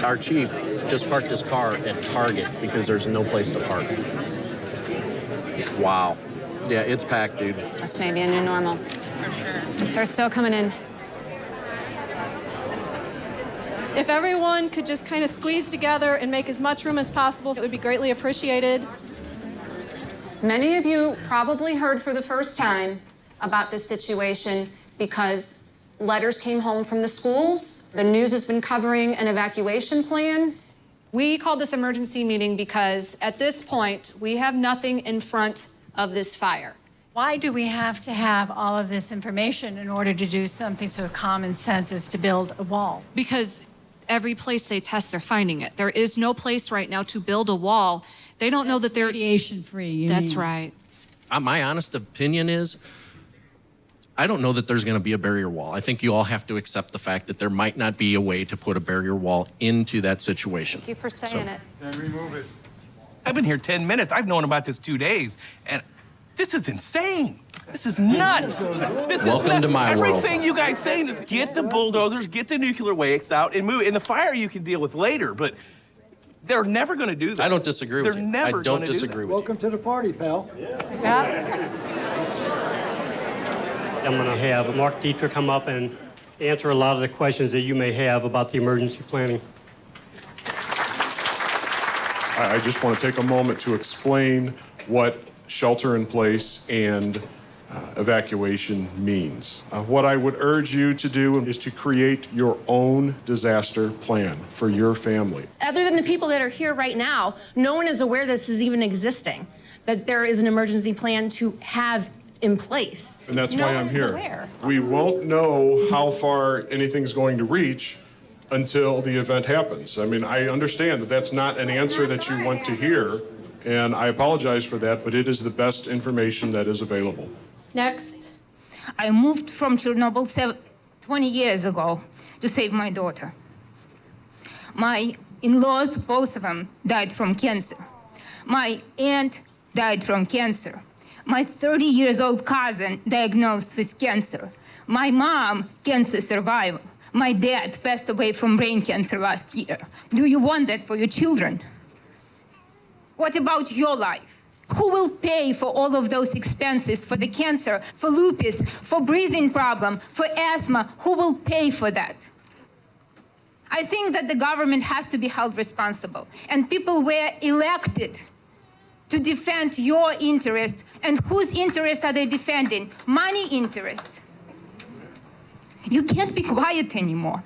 Our chief just parked his car at Target because there's no place to park. Wow. Yeah, it's packed, dude. This may be a new normal. For sure. They're still coming in. If everyone could just kind of squeeze together and make as much room as possible, it would be greatly appreciated. Many of you probably heard for the first time about this situation because letters came home from the schools. The news has been covering an evacuation plan. We called this emergency meeting because at this point, we have nothing in front of this fire. Why do we have to have all of this information in order to do something so common sense as to build a wall? Because every place they test, they're finding it. There is no place right now to build a wall. They don't know that they're radiation-free. That's right. My honest opinion is, I don't know that there's going to be a barrier wall. I think you all have to accept the fact that there might not be a way to put a barrier wall into that situation. Thank you for saying it. Then remove it. I've been here 10 minutes. I've known about this 2 days, and this is insane. This is nuts. Welcome to my world. Everything you guys saying is get the bulldozers, get the nuclear waste out, and move. And the fire you can deal with later, but they're never going to do that. I don't disagree with you. I don't disagree with you. Welcome to the party, pal. I'm going to have Mark Dietrich come up and answer a lot of the questions that you may have about the emergency planning. I just want to take a moment to explain what shelter in place and evacuation means. What I would urge you to do is to create your own disaster plan for your family. Other than the people that are here right now, no one is aware this is even existing, that there is an emergency plan to have in place. And that's No why I'm one's here. aware. We won't know how far anything's going to reach until the event happens. I mean, I understand that that's not an answer that you want to hear, and I apologize for that, but it is the best information that is available. Next. I moved from Chernobyl 20 years ago to save my daughter. My in-laws, both of them, died from cancer. My aunt died from cancer. My 30-year-old cousin diagnosed with cancer. My mom, cancer survivor. My dad passed away from brain cancer last year. Do you want that for your children? What about your life? Who will pay for all of those expenses, for the cancer, for lupus, for breathing problem, for asthma? Who will pay for that? I think that the government has to be held responsible. And people were elected to defend your interests. And whose interests are they defending? Money interests. You can't be quiet anymore.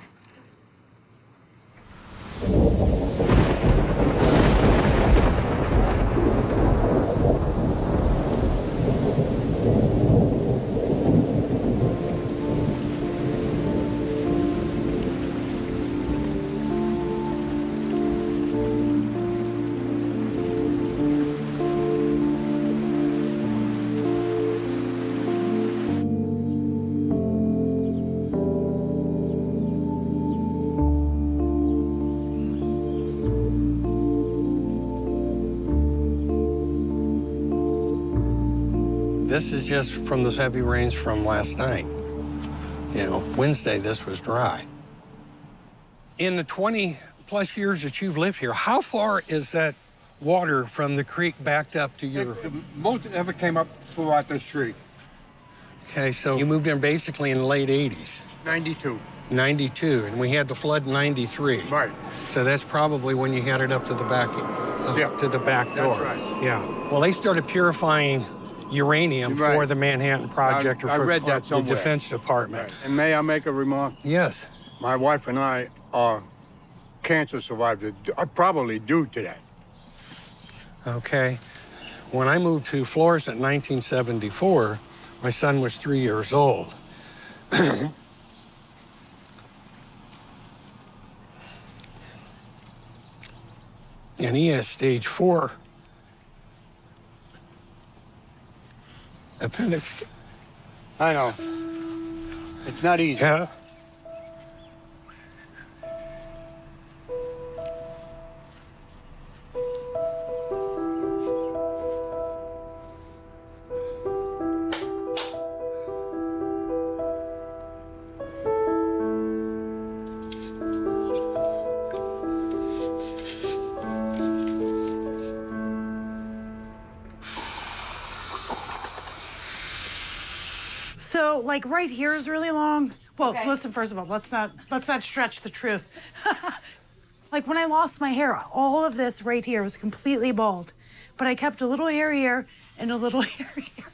This is just from those heavy rains from last night. You know, Wednesday, this was dry. In the 20-plus years that you've lived here, how far is that water from the creek backed up to your... Most of it came up throughout this street. Okay, so you moved in basically in the late 80s. 92. 92, and we had the flood in 93. Right. So that's probably when you had it up to the back, to the back door. That's right. Yeah. Well, they started purifying uranium for the Manhattan Project I read that the somewhere. Defense Department. Right. And may I make a remark? Yes. My wife and I are cancer survivors. I probably due to that. Okay. When I moved to Florida in 1974, my son was 3 years old. And he has stage 4 appendix. I know. It's not easy. Yeah. So, like, right here is really long. Well, listen, first of all, let's not stretch the truth. Like, when I lost my hair, all of this right here was completely bald. But I kept a little hair here and a little hair here.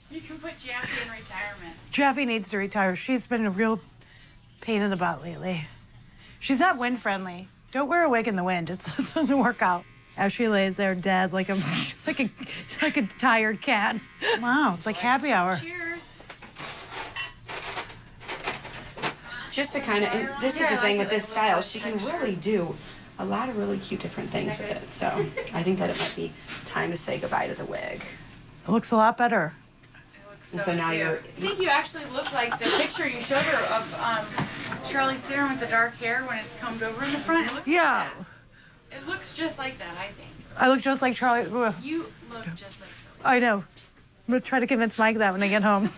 You can put Jaffe in retirement. Jaffe needs to retire. She's been a real pain in the butt lately. She's not wind friendly. Don't wear a wig in the wind. It doesn't work out. As she lays there dead like a tired cat. Wow, it's like happy hour. Cheers. Just to kind of, and this is the thing with this style, she can really do a lot of really cute different things with it. So I think that it might be time to say goodbye to the wig. It looks a lot better. And so now you're... I think you actually look like the picture you showed her of Charlize Theron with the dark hair when it's combed over in the front. Yeah. It looks just like that, I think. I look just like Charlie. You look just like Charlize. I know. I'm gonna try to convince Mike that when I get home.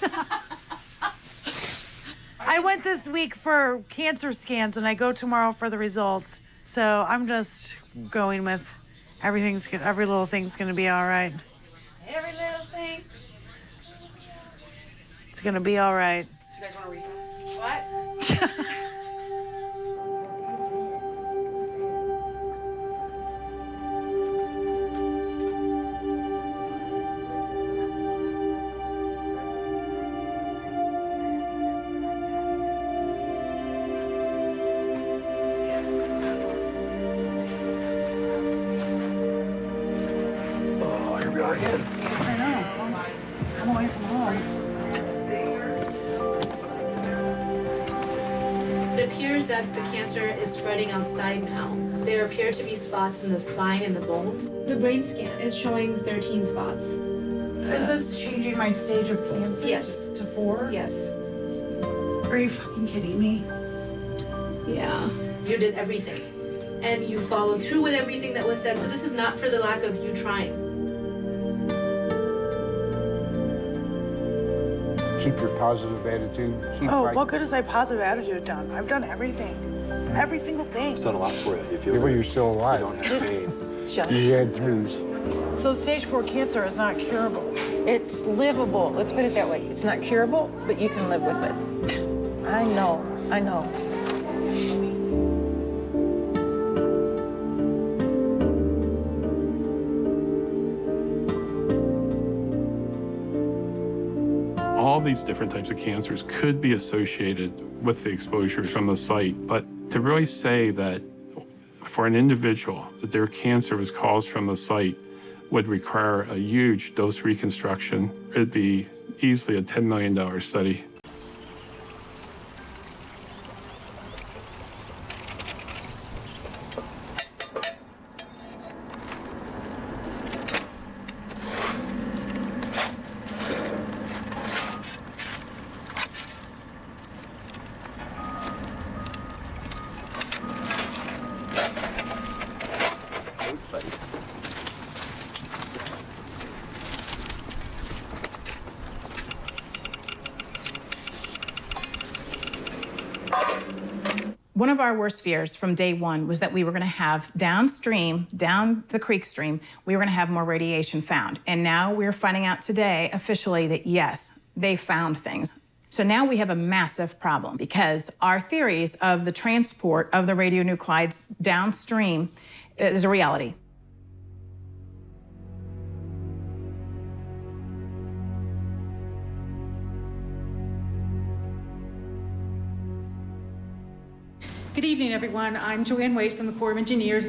I went this week for cancer scans, and I go tomorrow for the results. So I'm just going with every little thing's gonna be all right. Every little thing. It's gonna be all right. Do you guys want to refill? What? I know. I'm away from home. It appears that the cancer is spreading outside now. There appear to be spots in the spine and the bones. The brain scan is showing 13 spots. Is this changing my stage of cancer? Yes. To 4? Yes. Are you fucking kidding me? Yeah. You did everything. And you followed through with everything that was said. So this is not for the lack of you trying. Keep your positive attitude. Keep Oh, fighting. what good has my positive attitude done? I've done everything. Every single thing. It's done a lot for you. You feel well, you're still alive. You don't have pain. Just. You had throughs. So stage 4 cancer is not curable. It's livable. Let's put it that way. It's not curable, but you can live with it. I know. I know. All these different types of cancers could be associated with the exposures from the site, but to really say that for an individual that their cancer was caused from the site would require a huge dose reconstruction. It'd be easily a $10 million study. One of our worst fears from day one was that we were going to have downstream, down the creek stream, we were going to have more radiation found. And now we're finding out today officially that yes, they found things. So now we have a massive problem because our theories of the transport of the radionuclides downstream is a reality. Good evening, everyone. I'm Joanne Wade from the Corps of Engineers.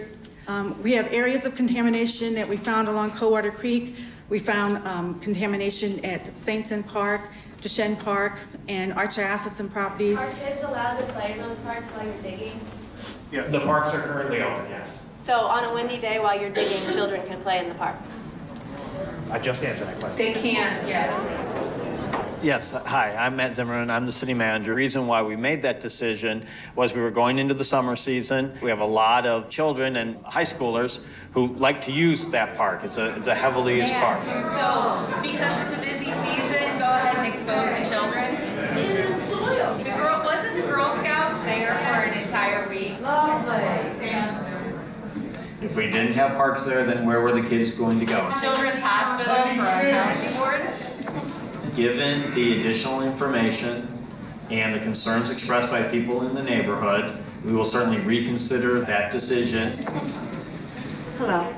We have areas of contamination that we found along Coldwater Creek. We found contamination at Sainton Park, Duchenne Park, and Archer-Assison properties. Are kids allowed to play in those parks while you're digging? Yeah, the parks are currently open, yes. So on a windy day while you're digging, children can play in the parks? I just answered that question. They can, yes. Yes, hi, I'm Matt Zimmerman, I'm the city manager. The reason why we made that decision was we were going into the summer season. We have a lot of children and high schoolers who like to use that park. It's a heavily used park. So, because it's a busy season, go ahead and expose the children. It's in the soil. Wasn't the Girl Scouts there for an entire week? Lovely. If we didn't have parks there, then where were the kids going to go? Children's Hospital for oncology ward. Given the additional information and the concerns expressed by people in the neighborhood, we will certainly reconsider that decision. Hello.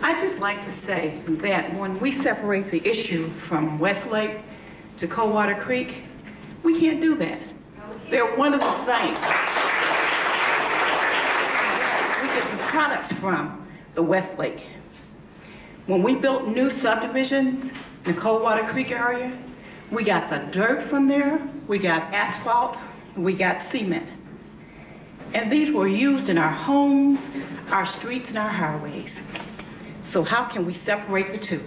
I'd just like to say that when we separate the issue from Westlake to Coldwater Creek, we can't do that. They're one and the same. We get the products from the Westlake. When we built new subdivisions in the Coldwater Creek area, we got the dirt from there, we got asphalt, we got cement. And these were used in our homes, our streets, and our highways. So how can we separate the two?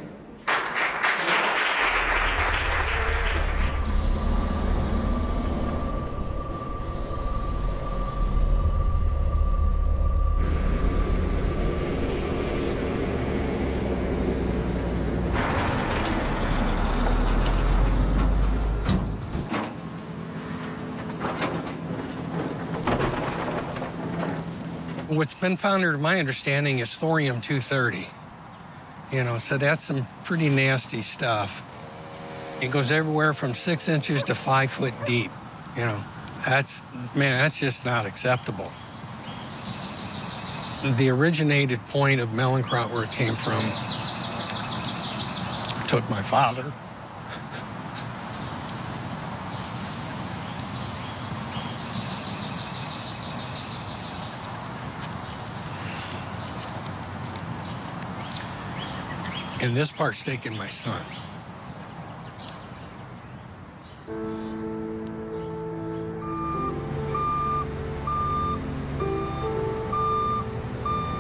What's been found, to my understanding, is thorium-230. You know, so that's some pretty nasty stuff. It goes everywhere from 6 inches to 5 foot deep. You know, that's just not acceptable. The originated point of Mellenkraut, where it came from, took my father. And this part's taking my son.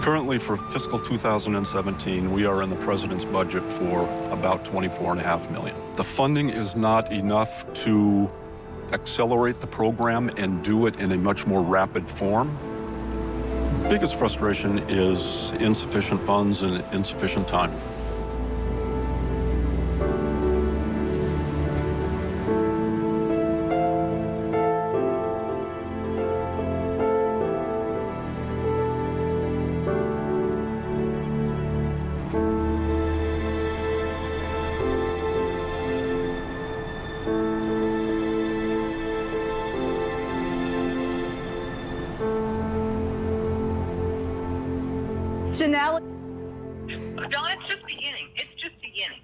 Currently, for fiscal 2017, we are in the president's budget for about $24.5 million. The funding is not enough to accelerate the program and do it in a much more rapid form. Biggest frustration is insufficient funds and insufficient time. Janelle? Dawn, it's just beginning. It's just beginning.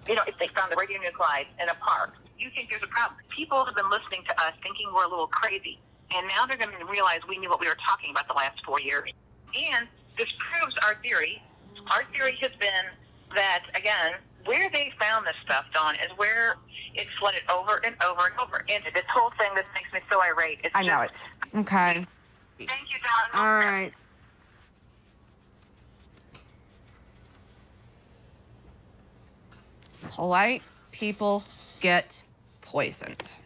You know, if they found the radionuclides in a park, you think there's a problem. People have been listening to us thinking we're a little crazy, and now they're going to realize we knew what we were talking about the last 4 years. And this proves our theory. Our theory has been that, again, where they found this stuff, Dawn, is where it flooded over and over and over. And this whole thing, this makes me so irate. I know it. Okay. Thank you, Dawn. All right. Polite people get poisoned.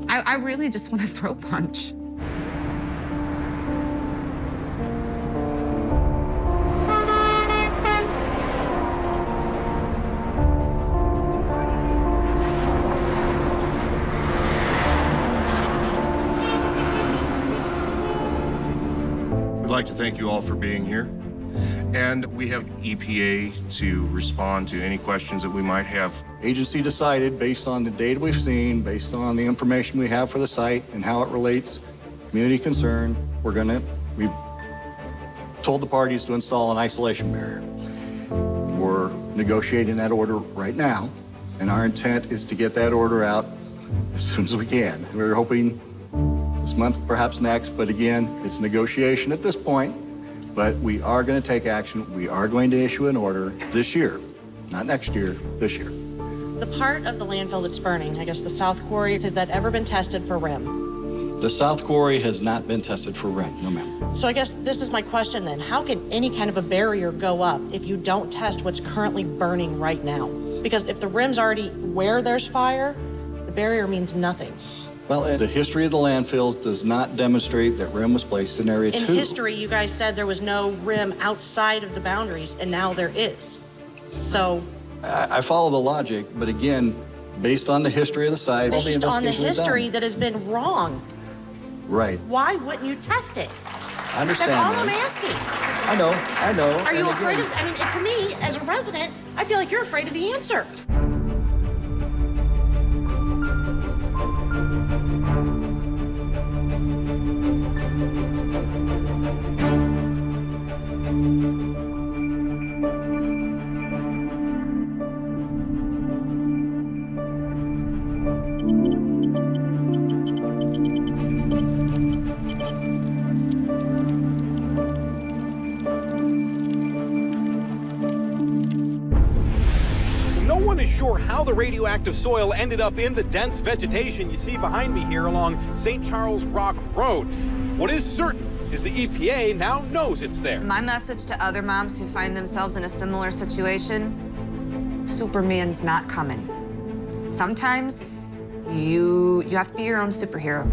I really just want to throw punch. to thank you all for being here. And we have EPA to respond to any questions that we might have. Agency decided, based on the data we've seen, based on the information we have for the site and how it relates, community concern, we've told the parties to install an isolation barrier. We're negotiating that order right now, and our intent is to get that order out as soon as we can. We're hoping this month, perhaps next, but again, it's negotiation at this point, but we are going to take action. We are going to issue an order this year, not next year, this year. The part of the landfill that's burning, I guess the South Quarry, has that ever been tested for RIM? The South Quarry has not been tested for RIM, no ma'am. So I guess this is my question then. How can any kind of a barrier go up if you don't test what's currently burning right now? Because if the RIM's already where there's fire, the barrier means nothing. Well, the history of the landfills does not demonstrate that RIM was placed in Area 2. In history, you guys said there was no RIM outside of the boundaries, and now there is. So... I follow the logic, but again, based on the history of the site, all the based on the investigations history that has been wrong, right. why wouldn't you test it? I understand That's all that. I'm asking. I know. Are you And afraid again, of, I mean, to me, as a resident, I feel like you're afraid of the answer. How the radioactive soil ended up in the dense vegetation you see behind me here along St. Charles Rock Road. What is certain is the EPA now knows it's there. My message to other moms who find themselves in a similar situation, Superman's not coming. Sometimes you have to be your own superhero.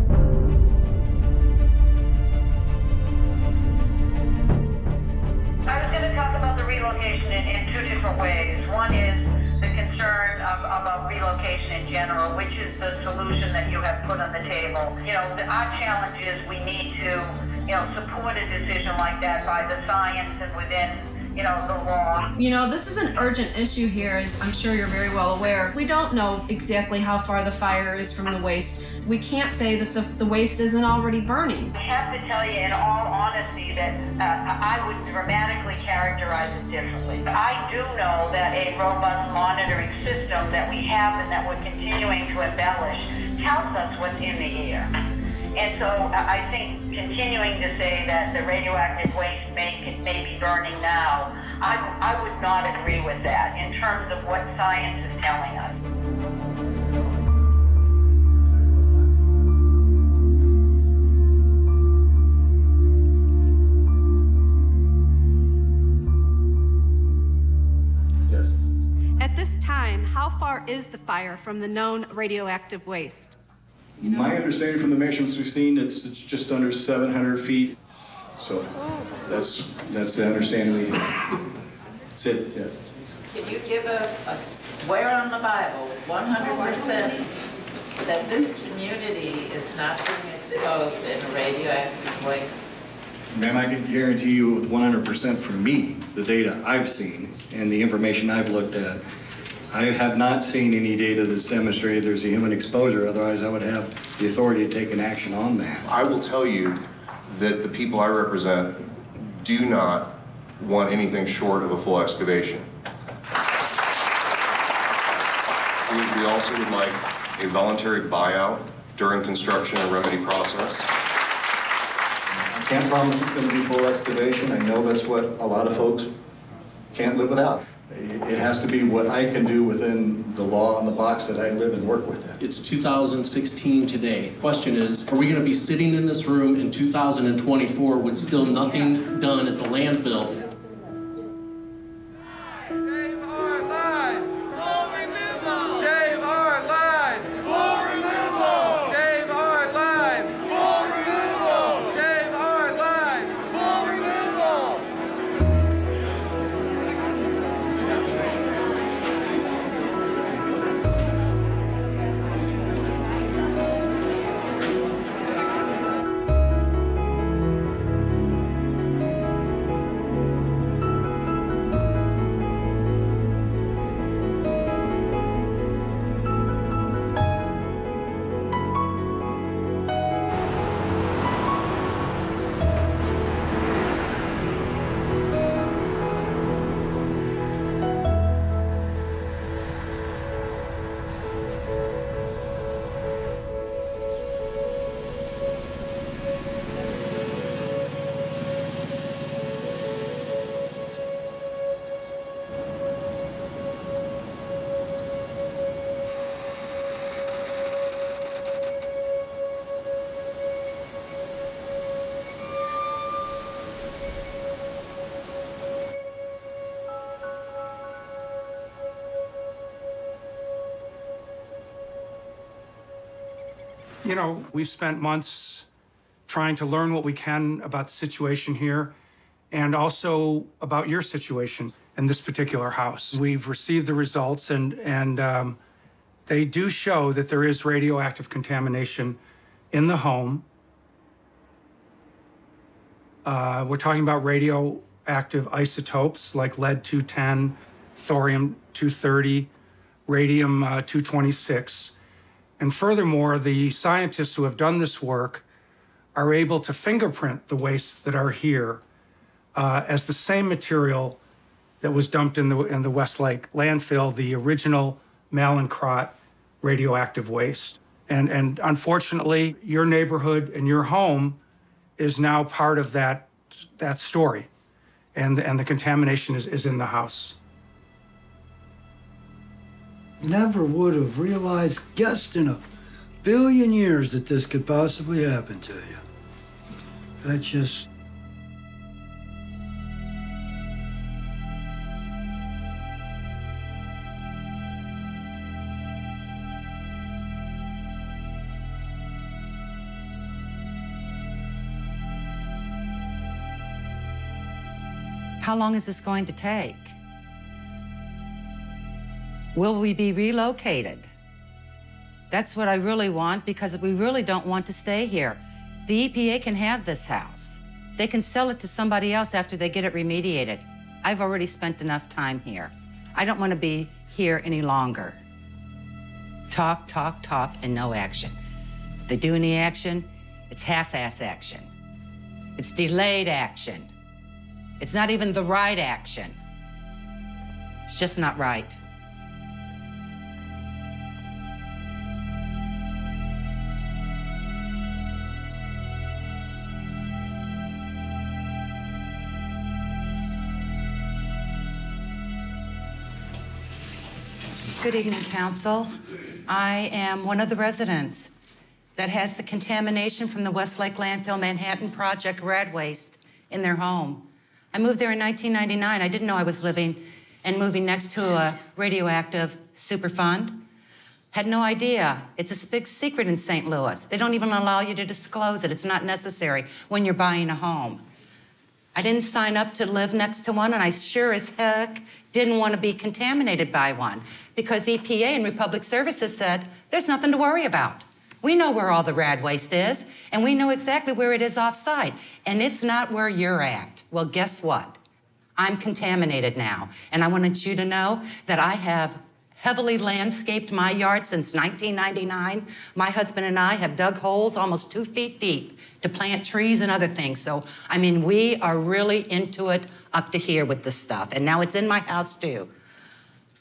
I was going to talk about the relocation in two different ways. One is concern about relocation in general, which is the solution that you have put on the table. You know, our challenge is we need to, support a decision like that by the science and within, the law. This is an urgent issue here, as I'm sure you're very well aware. We don't know exactly how far the fire is from the waste. We can't say that the waste isn't already burning. I have to tell you, in all honesty, that I would dramatically characterize it differently. I do know that a robust monitoring system that we have and that we're continuing to embellish tells us what's in the air. And so I think continuing to say that the radioactive waste may be burning now, I would not agree with that in terms of what science is telling us. Yes. At this time, how far is the fire from the known radioactive waste? My understanding from the measurements we've seen, it's just under 700 feet. So that's the understanding we have. That's it, yes. Can you give us a swear on the Bible, 100%, that this community is not being exposed in radioactive waste? Ma'am, I can guarantee you with 100% from me, the data I've seen and the information I've looked at, I have not seen any data that's demonstrated there's a human exposure, otherwise I would have the authority to take an action on that. I will tell you that the people I represent do not want anything short of a full excavation. We also would like a voluntary buyout during construction and remedy process. I can't promise it's going to be full excavation. I know that's what a lot of folks can't live without. It has to be what I can do within the law and the box that I live and work within. It's 2016 today. Question is, are we going to be sitting in this room in 2024 with still nothing done at the landfill? You know, we've spent months trying to learn what we can about the situation here and also about your situation in this particular house. We've received the results and they do show that there is radioactive contamination in the home. We're talking about radioactive isotopes like lead-210, thorium-230, radium-226. And furthermore, the scientists who have done this work are able to fingerprint the wastes that are here as the same material that was dumped in the Westlake landfill, the original Mallinckrodt radioactive waste. And unfortunately, your neighborhood and your home is now part of that story. And the contamination is in the house. Never would have realized, guessed in a billion years that this could possibly happen to you. That's just... How long is this going to take? Will we be relocated? That's what I really want, because we really don't want to stay here. The EPA can have this house. They can sell it to somebody else after they get it remediated. I've already spent enough time here. I don't want to be here any longer. Talk, talk, talk, and no action. If they do any action, it's half-ass action. It's delayed action. It's not even the right action. It's just not right. Good evening, Council. I am one of the residents that has the contamination from the Westlake Landfill Manhattan Project rad waste in their home. I moved there in 1999. I didn't know I was living and moving next to a radioactive Superfund. Had no idea. It's a big secret in St. Louis. They don't even allow you to disclose it. It's not necessary when you're buying a home. I didn't sign up to live next to one, and I sure as heck didn't want to be contaminated by one, because EPA and Republic Services said, there's nothing to worry about. We know where all the rad waste is, and we know exactly where it is off-site, and it's not where you're at. Well, guess what? I'm contaminated now, and I wanted you to know that I have heavily landscaped my yard since 1999. My husband and I have dug holes almost 2 feet deep to plant trees and other things. So, I mean, we are really into it up to here with this stuff, and now it's in my house too.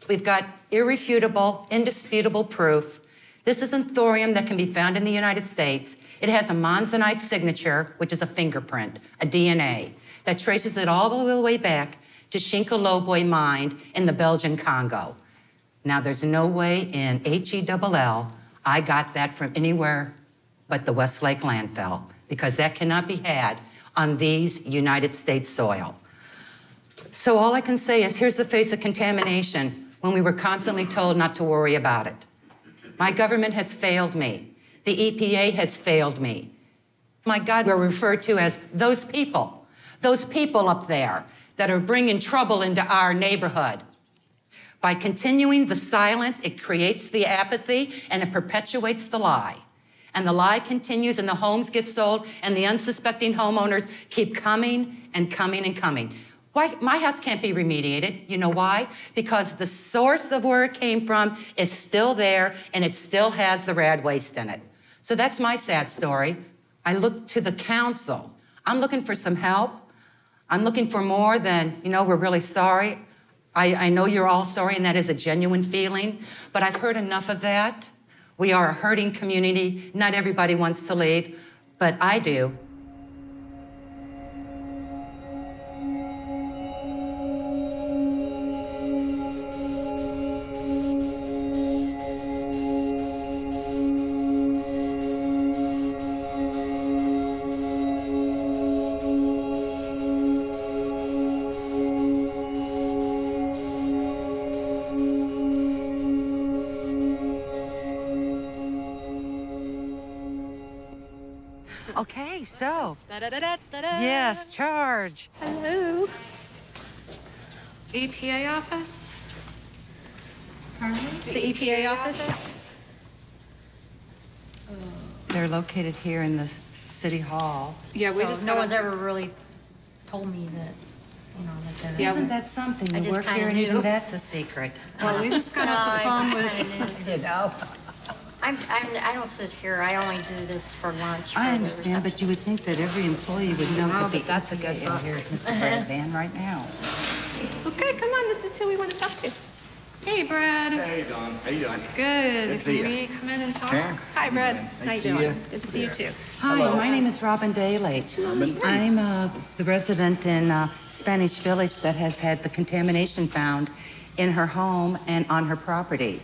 We've got irrefutable, indisputable proof. This isn't thorium that can be found in the United States. It has a monzonite signature, which is a fingerprint, a DNA, that traces it all the way back to Shinkolobwe mine in the Belgian Congo. Now, there's no way in HELL I got that from anywhere but the Westlake landfill, because that cannot be had on these United States soil. So all I can say is, here's the face of contamination when we were constantly told not to worry about it. My government has failed me. The EPA has failed me. My God, we're referred to as those people up there that are bringing trouble into our neighborhood. By continuing the silence, it creates the apathy and it perpetuates the lie. And the lie continues and the homes get sold and the unsuspecting homeowners keep coming and coming and coming. Why? My house can't be remediated. You know why? Because the source of where it came from is still there and it still has the rad waste in it. So that's my sad story. I look to the council. I'm looking for some help. I'm looking for more than, we're really sorry. I know you're all sorry, and that is a genuine feeling, but I've heard enough of that. We are a hurting community. Not everybody wants to leave, but I do. Okay, so. Yes, charge. Hello. EPA office? The EPA office? They're located here in the city hall. Yeah, we So just no got one's ever really told me that, you know, that they're... Isn't that something? I You just work kinda here and even knew. that's a secret. Well, we just got off the phone with, You know. I don't sit here. I only do this for lunch. I for the understand, but you would think that every employee would know No, that the but that's a good EPA, book. here's Mr. Brad Van right now. okay, come on, this is who we want to talk to. Hey, Brad. Hey, Dawn. How you doing? Good. Good to see Can ya. we come in and talk? Karen. Hi, Brad. Nice How you to see doing? ya. Good to see you too. Hi, Hello. my name is Robin Daly. I'm the resident in Spanish Village that has had the contamination found in her home and on her property.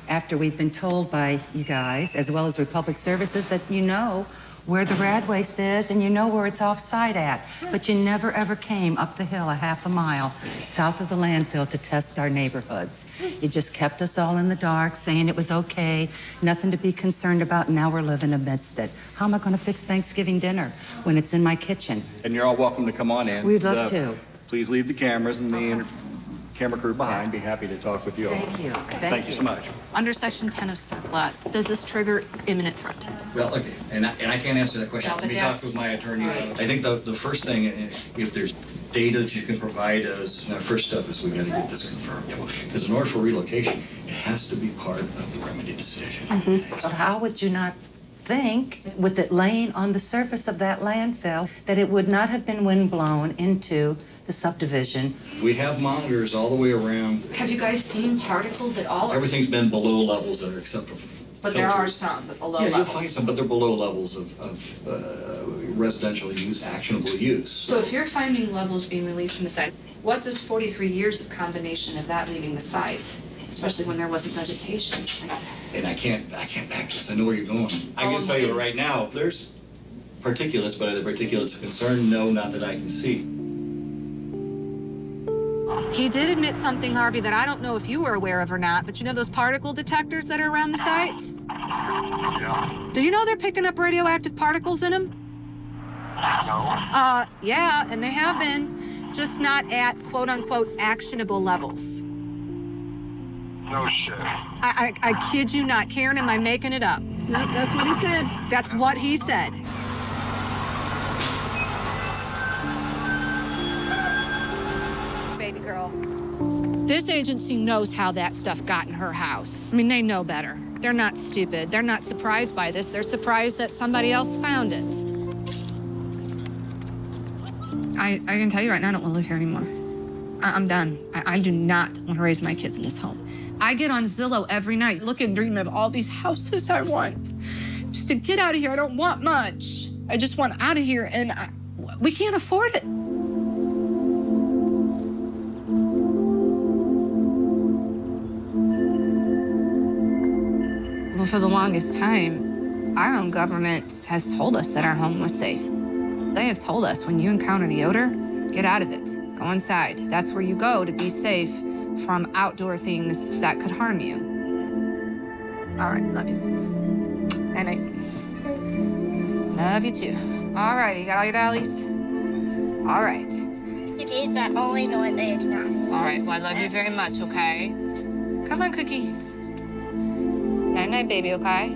After we've been told by you guys, as well as Republic Services, that you know where the rad waste is and you know where it's off-site at. But you never, ever came up the hill a half a mile south of the landfill to test our neighborhoods. You just kept us all in the dark, saying it was okay, nothing to be concerned about, and now we're living amidst it. How am I going to fix Thanksgiving dinner when it's in my kitchen? And you're all welcome to come on in. We'd love to. Please leave the cameras and the camera crew behind. Be happy to talk with you all. Thank you. Thank you so much. Under Section 10 of CERCLA, does this trigger imminent threat? Well, okay, and I can't answer that question. No, Let but me yes. talk with my attorney. Right. I think the first thing, if there's data that you can provide us, our first step is we got to get this confirmed. Because in order for relocation, it has to be part of the remedy decision. But how would you not think, with it laying on the surface of that landfill, that it would not have been windblown into the subdivision? We have monitors all the way around. Have you guys seen particles at all? Everything's been below levels that are acceptable. But there are filters. some, but below Yeah, levels. you'll find some, but they're below levels of residential use, actionable use. So if you're finding levels being released from the site, what does 43 years of combination of that leaving the site, especially when there wasn't vegetation? And I can't back this. I know where you're going. I can tell you right now, there's particulates, but are the particulates a concern? No, not that I can see. He did admit something, Harvey, that I don't know if you were aware of or not, but you know those particle detectors that are around the site? Yeah. Did you know they're picking up radioactive particles in them? No. Yeah, and they have been, just not at quote-unquote actionable levels. No shit. I kid you not. Karen, am I making it up? Nope, that's what he said. That's what he said. Baby girl. This agency knows how that stuff got in her house. I mean, they know better. They're not stupid. They're not surprised by this. They're surprised that somebody else found it. I can tell you right now, I don't want to live here anymore. I'm done. I do not want to raise my kids in this home. I get on Zillow every night, look and dream of all these houses I want. Just to get out of here, I don't want much. I just want out of here, and we can't afford it. Well, for the longest time, our own government has told us that our home was safe. They have told us when you encounter the odor, get out of it. Go inside. That's where you go to be safe from outdoor things that could harm you. All right, love you. Night night. Love you too. All right, you got all your dollies? All right. All right, well, I love you very much, okay? Come on, Cookie. Night night, baby, okay?